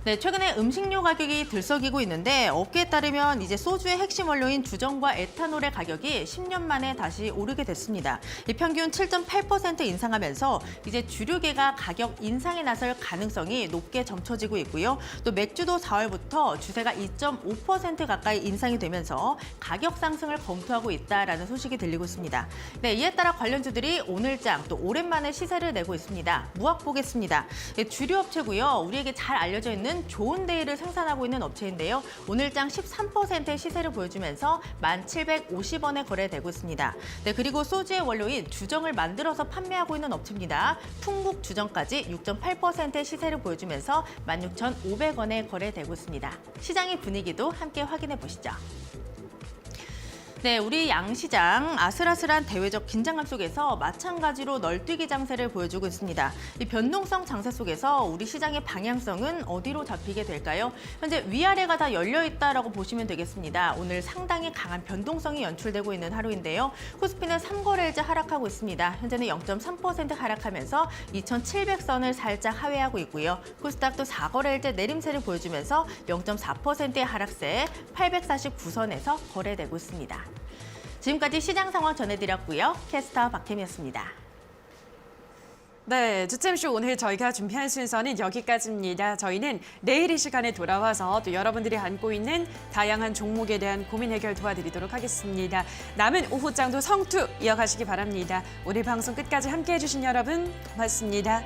네, 최근에 음식료 가격이 들썩이고 있는데 업계에 따르면 이제 소주의 핵심 원료인 주정과 에탄올의 가격이 10년 만에 다시 오르게 됐습니다. 이 평균 7.8% 인상하면서 이제 주류계가 가격 인상에 나설 가능성이 높게 점쳐지고 있고요. 또 맥주도 4월부터 주세가 2.5% 가까이 인상이 되면서 가격 상승을 검토하고 있다라는 소식이 들리고 있습니다. 네, 이에 따라 관련주들이 오늘장 또 오랜만에 시세를 내고 있습니다. 무학 보겠습니다. 주류 업체고요. 우리에게 잘 알려져 있는 좋은데이를 생산하고 있는 업체인데요. 오늘장 13%의 시세를 보여주면서 1,750원에 거래되고 있습니다. 네, 그리고 소주의 원료인 주정을 만들어서 판매하고 있는 업체입니다. 풍국 주정까지 6.8%의 시세를 보여주면서 16,500원에 거래되고 있습니다. 시장의 분위기도 함께 확인해 보시죠. 네, 우리 양시장 아슬아슬한 대외적 긴장감 속에서 마찬가지로 널뛰기 장세를 보여주고 있습니다. 이 변동성 장세 속에서 우리 시장의 방향성은 어디로 잡히게 될까요? 현재 위아래가 다 열려 있다라고 보시면 되겠습니다. 오늘 상당히 강한 변동성이 연출되고 있는 하루인데요. 코스피는 3거래일째 하락하고 있습니다. 현재는 0.3% 하락하면서 2,700선을 살짝 하회하고 있고요. 코스닥도 4거래일째 내림세를 보여주면서 0.4%의 하락세 849선에서 거래되고 있습니다. 지금까지 시장 상황 전해드렸고요. 캐스터 박혜미였습니다. 네, 주챔쇼 오늘 저희가 준비한 순서는 여기까지입니다. 저희는 내일 이 시간에 돌아와서 또 여러분들이 안고 있는 다양한 종목에 대한 고민 해결 도와드리도록 하겠습니다. 남은 오후장도 성투 이어가시기 바랍니다. 오늘 방송 끝까지 함께해 주신 여러분 고맙습니다.